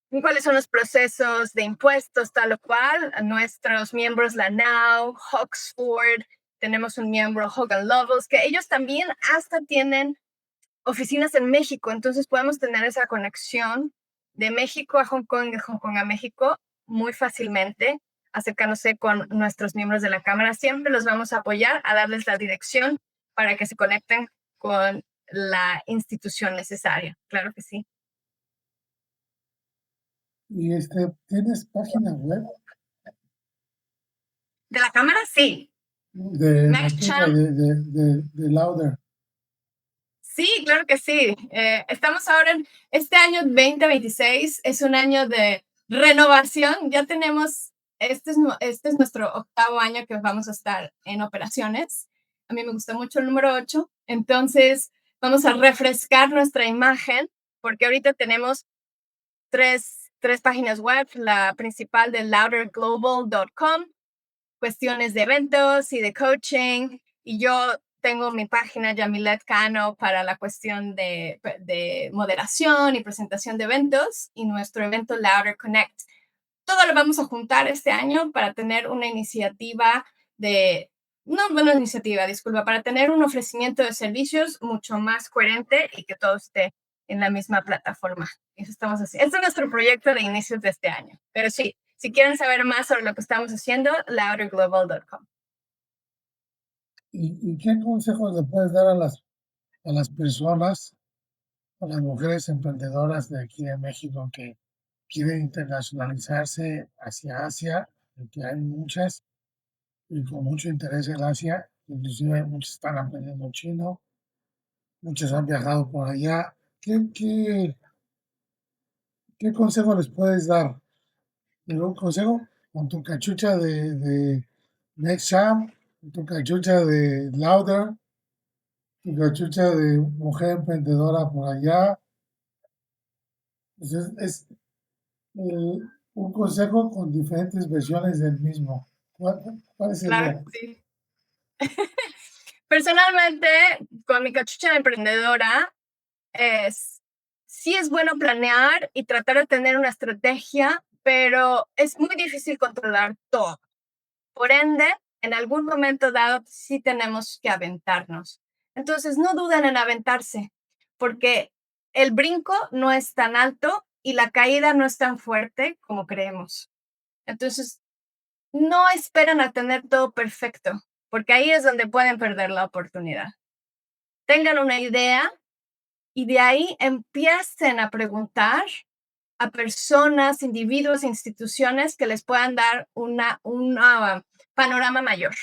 ¿Cuáles son los procesos de impuestos, tal o cual? A nuestros miembros, la Now, Oxford, tenemos un miembro, Hogan Lovells, que ellos también hasta tienen oficinas en México, entonces podemos tener esa conexión de México a Hong Kong, de Hong Kong a México muy fácilmente, acercándose con nuestros miembros de la Cámara. Siempre los vamos a apoyar a darles la dirección para que se conecten con la institución necesaria. Claro que sí. Y ¿tienes página web De la Cámara, sí. de la tuya, MaxChamp, de Lauder? sí, claro que sí. Estamos ahora en este año 2026, es un año de renovación. Ya tenemos, este es nuestro octavo año que vamos a estar en operaciones. A mí me gusta mucho el número 8. Entonces vamos a refrescar nuestra imagen porque ahorita tenemos tres 3 páginas web, la principal de louderglobal.com, cuestiones de eventos y de coaching. Y yo tengo mi página Yamilet Cano para la cuestión de moderación y presentación de eventos y nuestro evento Louder Connect. Todo lo vamos a juntar este año para tener una iniciativa de, no, bueno, iniciativa, disculpa, para tener un ofrecimiento de servicios mucho más coherente y que todo esté en la misma plataforma. Eso estamos haciendo. Este es nuestro proyecto de inicios de este año. Pero sí, si quieren saber más sobre lo que estamos haciendo, louderglobal.com. ¿Y qué consejos le puedes dar a las personas, a las mujeres emprendedoras de aquí de México que quieren internacionalizarse hacia Asia, que hay muchas y con mucho interés en Asia, inclusive muchos están aprendiendo chino, muchos han viajado por allá? ¿Qué consejo les puedes dar? ¿Algún consejo? Con tu cachucha de NextChamp, tu cachucha de Louder, tu cachucha de mujer emprendedora por allá. Pues un consejo con diferentes versiones del mismo. ¿Cuál Claro sería? que sí. Personalmente, con mi cachucha de emprendedora, sí es bueno planear y tratar de tener una estrategia, pero es muy difícil controlar todo. Por ende, en algún momento dado sí tenemos que aventarnos. Entonces, no duden en aventarse, porque el brinco no es tan alto y la caída no es tan fuerte como creemos. Entonces, no esperen a tener todo perfecto, porque ahí es donde pueden perder la oportunidad. Tengan una idea y de ahí empiecen a preguntar a personas, individuos, instituciones que les puedan dar una panorama mayor.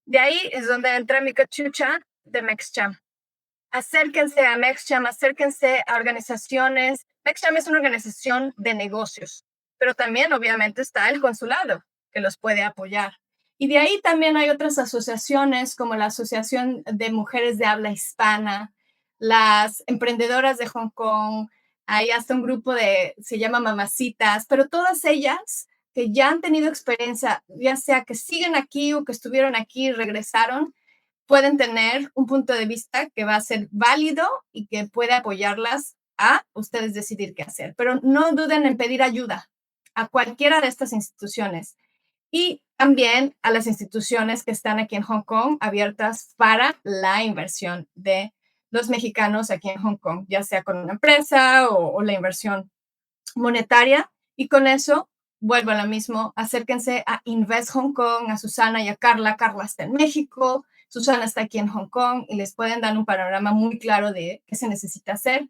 De ahí es donde entra mi cachucha de MexCham. Acérquense a MexCham, acérquense a organizaciones. MexCham es una organización de negocios, pero también obviamente está el consulado que los puede apoyar. Y de ahí también hay otras asociaciones como la Asociación de Mujeres de Habla Hispana, las emprendedoras de Hong Kong, hay hasta un grupo se llama Mamacitas, pero todas ellas que ya han tenido experiencia, ya sea que siguen aquí o que estuvieron aquí y regresaron, pueden tener un punto de vista que va a ser válido y que puede apoyarlas a ustedes decidir qué hacer. Pero no duden en pedir ayuda a cualquiera de estas instituciones y también a las instituciones que están aquí en Hong Kong abiertas para la inversión de los mexicanos aquí en Hong Kong, ya sea con una empresa o la inversión monetaria. Y con eso, vuelvo a lo mismo, acérquense a Invest Hong Kong, a Susana y a Carla. Carla está en México, Susana está aquí en Hong Kong y les pueden dar un panorama muy claro de qué se necesita hacer.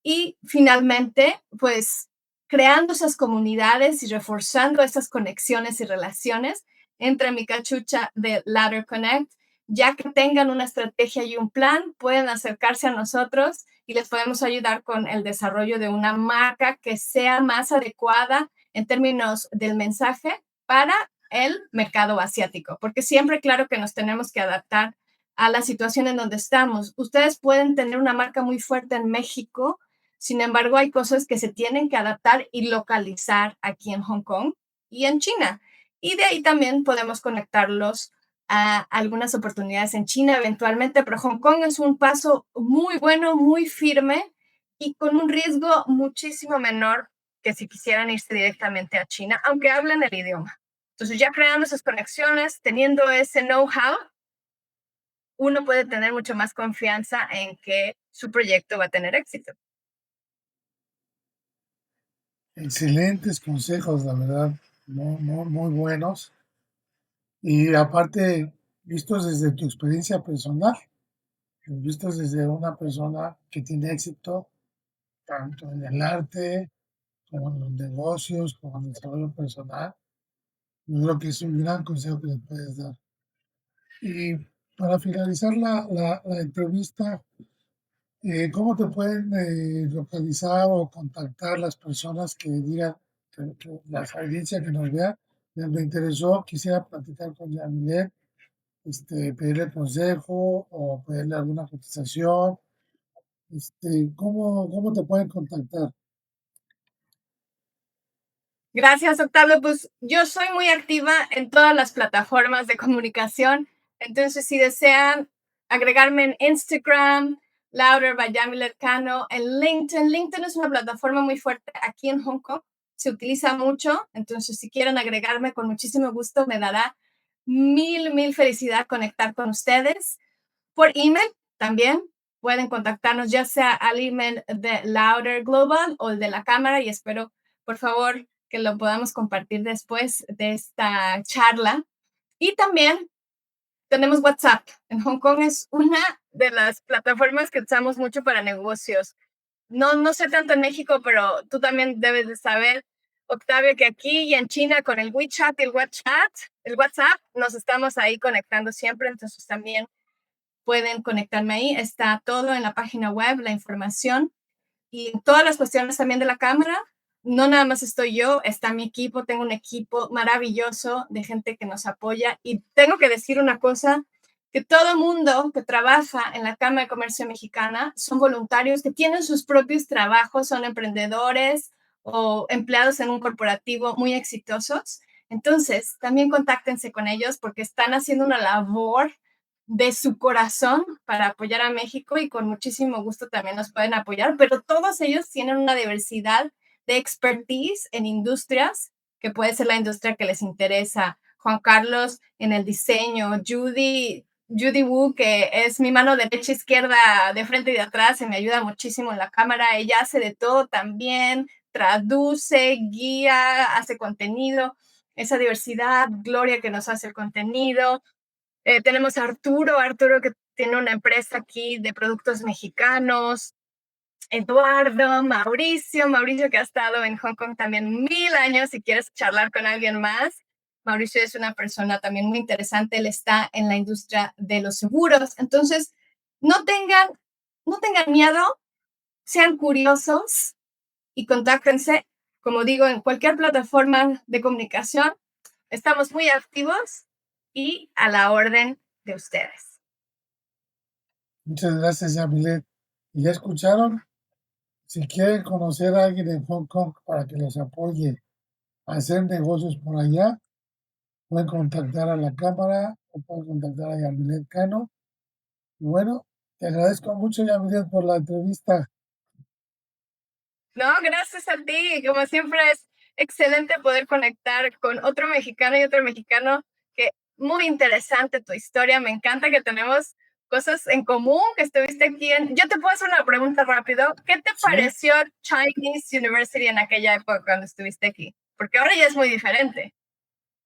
Y finalmente, pues creando esas comunidades y reforzando esas conexiones y relaciones entre mi cachucha de Ladder Connect, ya que tengan una estrategia y un plan, pueden acercarse a nosotros y les podemos ayudar con el desarrollo de una marca que sea más adecuada en términos del mensaje para el mercado asiático, porque siempre claro que nos tenemos que adaptar a la situación en donde estamos. Ustedes pueden tener una marca muy fuerte en México, sin embargo, hay cosas que se tienen que adaptar y localizar aquí en Hong Kong y en China. Y de ahí también podemos conectarlos a algunas oportunidades en China eventualmente, pero Hong Kong es un paso muy bueno, muy firme y con un riesgo muchísimo menor que si quisieran irse directamente a China, aunque hablen el idioma. Entonces, ya creando esas conexiones, teniendo ese know-how, uno puede tener mucho más confianza en que su proyecto va a tener éxito. Excelentes consejos, la verdad, muy buenos. Y aparte, vistos desde tu experiencia personal, vistos desde una persona que tiene éxito tanto en el arte, como en los negocios, como en el desarrollo personal, yo creo que es un gran consejo que le puedes dar. Y para finalizar la entrevista, ¿cómo te pueden localizar o contactar las personas que digan, la audiencia que nos vea, me interesó, quisiera platicar con Yamilet, pedirle consejo o pedirle alguna cotización? ¿Cómo te pueden contactar? Gracias, Octavio. Pues yo soy muy activa en todas las plataformas de comunicación. Entonces, si desean agregarme en Instagram, Louder by Yamilet Cano, en LinkedIn. LinkedIn es una plataforma muy fuerte aquí en Hong Kong. Se utiliza mucho. Entonces, si quieren agregarme, con muchísimo gusto, me dará mil felicidad conectar con ustedes. Por email también pueden contactarnos, ya sea al email de Louder Global o el de la cámara, y espero, por favor, que lo podamos compartir después de esta charla. Y también tenemos WhatsApp. En Hong Kong es una de las plataformas que usamos mucho para negocios. No sé tanto en México, pero tú también debes de saber, Octavio, que aquí y en China con el WeChat y el WhatsApp, nos estamos ahí conectando siempre. Entonces también pueden conectarme ahí. Está todo en la página web, la información y todas las cuestiones también de la cámara. No nada más estoy yo, está mi equipo. Tengo un equipo maravilloso de gente que nos apoya. Y tengo que decir una cosa, que todo el mundo que trabaja en la Cámara de Comercio Mexicana son voluntarios que tienen sus propios trabajos, son emprendedores o empleados en un corporativo muy exitosos. Entonces, también contáctense con ellos porque están haciendo una labor de su corazón para apoyar a México, y con muchísimo gusto también nos pueden apoyar, pero todos ellos tienen una diversidad de expertise en industrias, que puede ser la industria que les interesa. Juan Carlos en el diseño, Judy Wu, que es mi mano derecha, izquierda, de frente y de atrás, y me ayuda muchísimo en la cámara. Ella hace de todo también, traduce, guía, hace contenido. Esa diversidad, Gloria, que nos hace el contenido. Tenemos a Arturo, que tiene una empresa aquí de productos mexicanos. Eduardo, Mauricio, que ha estado en Hong Kong también 1000 años. Si quieres charlar con alguien más, Mauricio es una persona también muy interesante. Él está en la industria de los seguros. Entonces, no tengan, no tengan miedo, sean curiosos y contáctense. Como digo, en cualquier plataforma de comunicación, estamos muy activos y a la orden de ustedes. Muchas gracias, Yamilet. ¿Y ya escucharon? Si quieren conocer a alguien en Hong Kong para que los apoye a hacer negocios por allá, pueden contactar a la cámara o pueden contactar a Yamilet Cano. Y bueno, te agradezco mucho, Yamilet, por la entrevista. No, gracias a ti. Como siempre es excelente poder conectar con otro mexicano y otro mexicano. Que muy interesante tu historia. Me encanta que tenemos cosas en común, que estuviste aquí Yo te puedo hacer una pregunta rápido. ¿Qué te Sí, pareció Chinese University en aquella época cuando estuviste aquí? Porque ahora ya es muy diferente.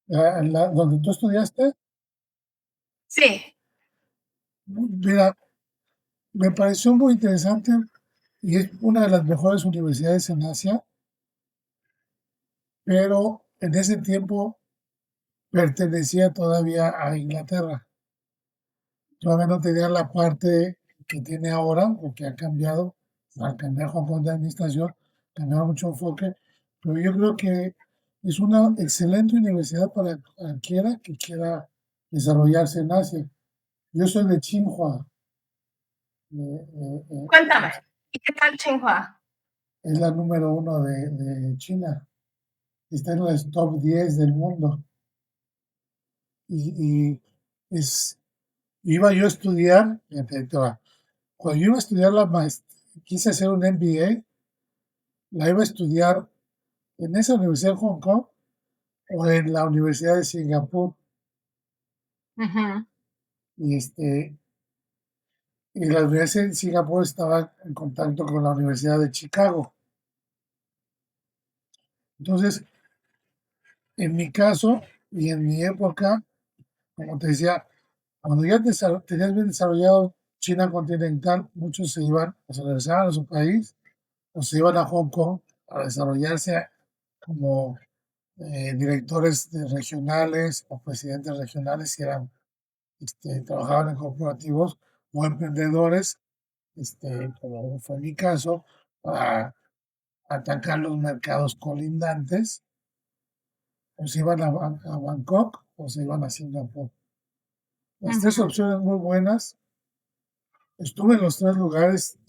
donde tú estudiaste, Sí. mira, me pareció muy interesante y es una de las mejores universidades en Asia, pero en ese tiempo pertenecía todavía a Inglaterra. Todavía no tenía la parte que tiene ahora, porque ha cambiado, al cambiar Hong Kong de administración, cambió mucho enfoque, pero yo creo que es una excelente universidad para cualquiera que quiera desarrollarse en Asia. Yo soy de Tsinghua, Cuéntame. ¿Y qué tal Tsinghua? es la número uno de China, está en los top 10 del mundo. Y es, iba yo a estudiar, cuando yo iba a estudiar la maestría, quise hacer un MBA, la iba a estudiar en esa universidad de Hong Kong o en la Universidad de Singapur. Ujú. Y, y la Universidad de Singapur estaba en contacto con la Universidad de Chicago. Entonces, en mi caso y en mi época, como te decía, cuando ya tenías bien desarrollado China continental, muchos se iban, o se regresaban a su país, o se iban a Hong Kong a desarrollarse como directores regionales o presidentes regionales, si eran, trabajaban en corporativos o emprendedores, como fue mi caso, para atacar los mercados colindantes, o se iban a Bangkok o se iban a Singapur. Las tres Ujú. opciones muy buenas. Estuve en los tres lugares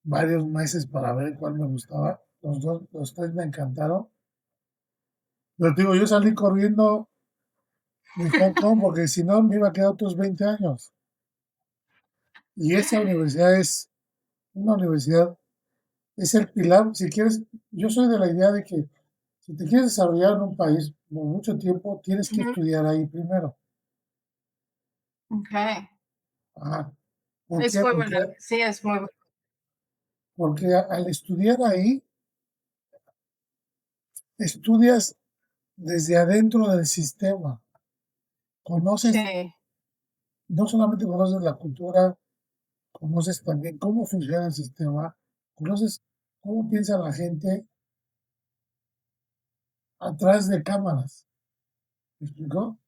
varios meses para ver cuál me gustaba. los tres me encantaron. Pero te digo, yo salí corriendo de Hong Kong porque si no me iba a quedar otros 20 años. Y esa universidad es una universidad, es el pilar. Si quieres, yo soy de la idea de que si te quieres desarrollar en un país por mucho tiempo, tienes que Ujú. estudiar ahí primero. Ok. Ah, ¿por Es qué? muy verdad. Sí, es muy verdad. Porque al estudiar ahí, estudias desde adentro del sistema. Conoces, Sí, no solamente conoces la cultura, conoces también cómo funciona el sistema, conoces cómo piensa la gente atrás de cámaras. ¿Me explicó?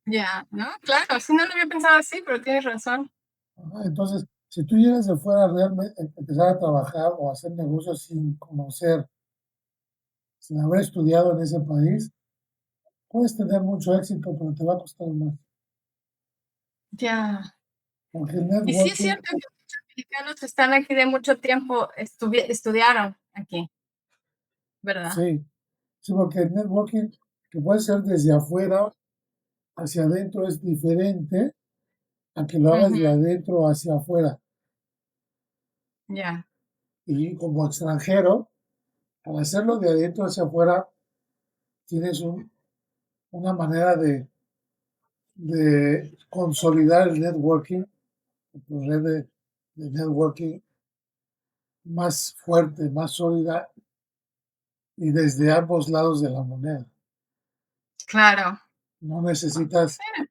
ya, ¿no? Claro, sí, no lo había pensado así, pero tienes razón. Ajá, entonces, si tú llegas de fuera realmente empezar a trabajar o hacer negocios sin conocer, sin haber estudiado en ese país, puedes tener mucho éxito, pero te va a costar más. Ya. Porque el Y sí es networking, cierto que muchos mexicanos que están aquí de mucho tiempo estudiaron aquí, ¿verdad? sí, sí, porque el networking que puede ser desde afuera hacia adentro es diferente a que lo hagas Ujú. de adentro hacia afuera. Ya, Y como extranjero, al hacerlo de adentro hacia afuera, tienes una manera de consolidar el networking, tu red de networking más fuerte, más sólida y desde ambos lados de la moneda. claro. No necesitas Sí,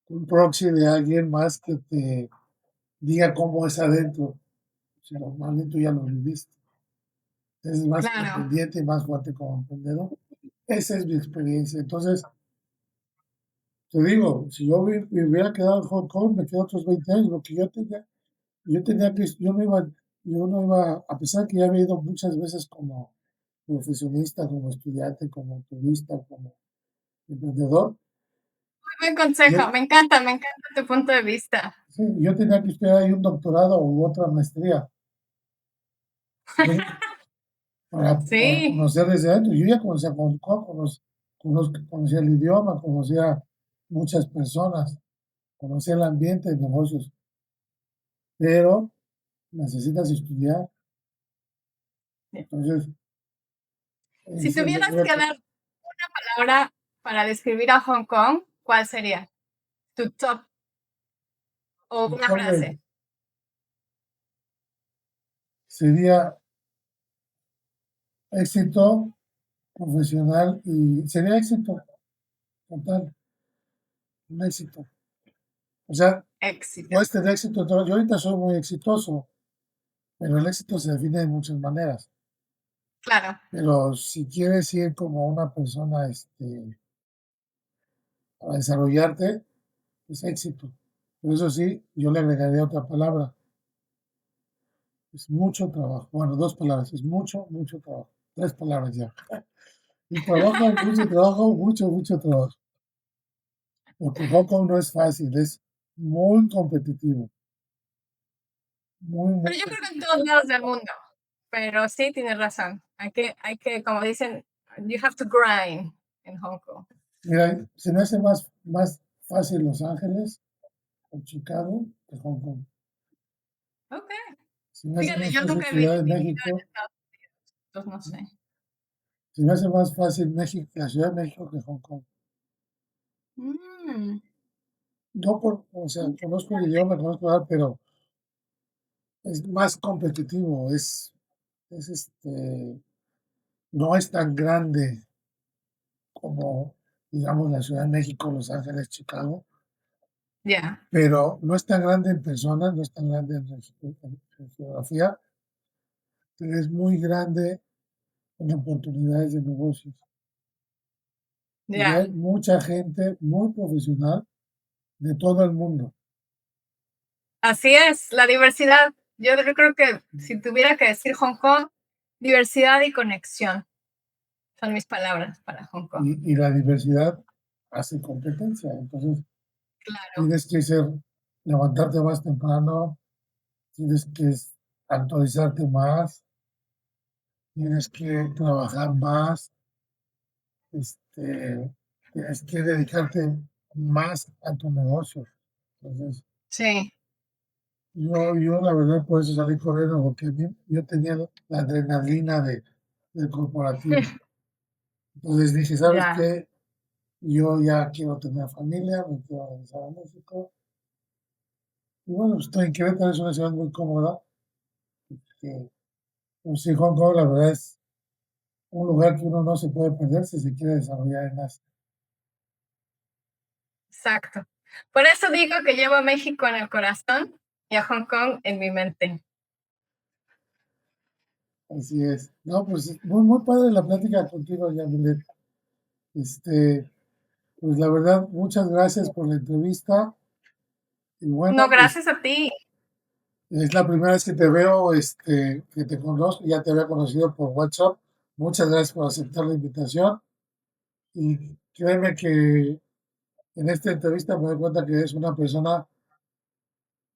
un proxy de alguien más que te diga cómo es adentro, sino más bien tú ya lo viviste. Es más claro. independiente y más fuerte como emprendedor. Esa es mi experiencia. Entonces, te digo, si yo me hubiera quedado en Hong Kong, me quedo otros 20 años, lo que yo tenía que, yo no iba, a pesar que ya había ido muchas veces como profesionista, como estudiante, como turista, como emprendedor, Muy buen yo, consejo, me encanta tu punto de vista. sí, yo tenía que estudiar ahí un doctorado u otra maestría. Entonces, para Sí, conocer desde adentro, yo ya conocía Hong Kong, conocía el idioma, conocía muchas personas, conocía el ambiente de negocios, pero necesitas estudiar. Entonces, si yo tuvieras creo que que dar palabra para describir a Hong Kong, ¿cuál sería? Tu top o el una top frase. sería éxito profesional y sería éxito total, un éxito. O sea, Éxito. puedes tener éxito. Yo ahorita soy muy exitoso, pero el éxito se define de muchas maneras. Claro, Pero si quieres ir como una persona a desarrollarte, es éxito. Pero eso sí, yo le agregaría otra palabra. Es mucho trabajo. Bueno, dos palabras. Es mucho, mucho trabajo. Tres palabras ya. Mucho trabajo. Porque Hong Kong no es fácil, es muy competitivo. Muy, muy pero yo creo que en todos competitivo. lados del mundo. Pero sí, tienes razón. Como dicen, you have to grind en Hong Kong. Mira, se me hace más fácil Los Ángeles o Chicago que Hong Kong. Ok. Se me hace Fíjate, más yo fácil nunca Ciudad de vivido en México. Estados Unidos, entonces no sé. Se me hace más fácil México, la Ciudad de México que Hong Kong. Mm, No por, o sea, conozco el idioma, pero es más competitivo, es no es tan grande como, digamos, la Ciudad de México, Los Ángeles, Chicago, ya, pero no es tan grande en personas, no es tan grande en geografía, pero es muy grande en oportunidades de negocios. Y hay ya. mucha gente muy profesional de todo el mundo. Así es, la diversidad. Creo que si tuviera que decir Hong Kong, diversidad y conexión son mis palabras para Hong Kong. Y la diversidad hace competencia. Entonces, Claro, tienes que levantarte más temprano, tienes que actualizarte más, tienes que trabajar más, tienes que dedicarte más a tu negocio. Entonces, Sí, yo la verdad por eso salí corriendo, porque yo tenía la adrenalina del corporativo. Entonces dije, ¿sabes ya. qué? Yo ya quiero tener familia, me quiero regresar a México. Y bueno, pues, estoy en Querétaro, es una ciudad muy cómoda. Que, pues sí, Hong Kong, la verdad es un lugar que uno no se puede perder si se quiere desarrollar en Asia. Exacto. Por eso digo que llevo a México en el corazón y a Hong Kong en mi mente. Así es. No, pues muy padre la plática contigo, Yamilet. Este, pues la verdad, muchas gracias por la entrevista. Y No, bueno, pues gracias a ti. es la primera vez que te veo, que te conozco, ya te había conocido por WhatsApp. Muchas gracias por aceptar la invitación. Y créeme que en esta entrevista me doy cuenta que eres una persona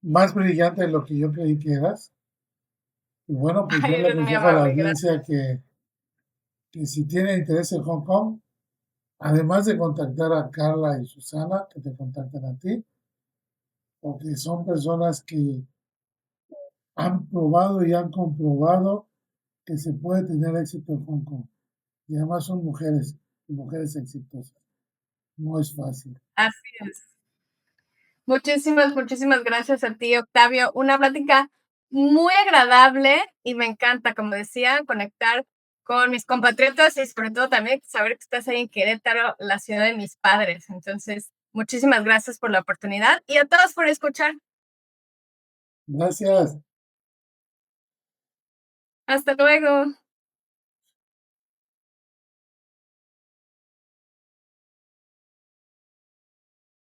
más brillante de lo que yo creí que eras. Y bueno, pues yo Ay, le eres muy aconsejo a la amable, gracias. audiencia que si tiene interés en Hong Kong, además de contactar a Carla y Susana, que te contacten a ti, porque son personas que han probado y han comprobado que se puede tener éxito en Hong Kong. Y además son mujeres, y mujeres exitosas. No es fácil. Así es. Muchísimas, muchísimas gracias a ti, Octavio. Una plática muy agradable y me encanta, como decía, conectar con mis compatriotas y sobre todo también saber que estás ahí en Querétaro, la ciudad de mis padres. Entonces, muchísimas gracias por la oportunidad y a todos por escuchar. Gracias. Hasta luego.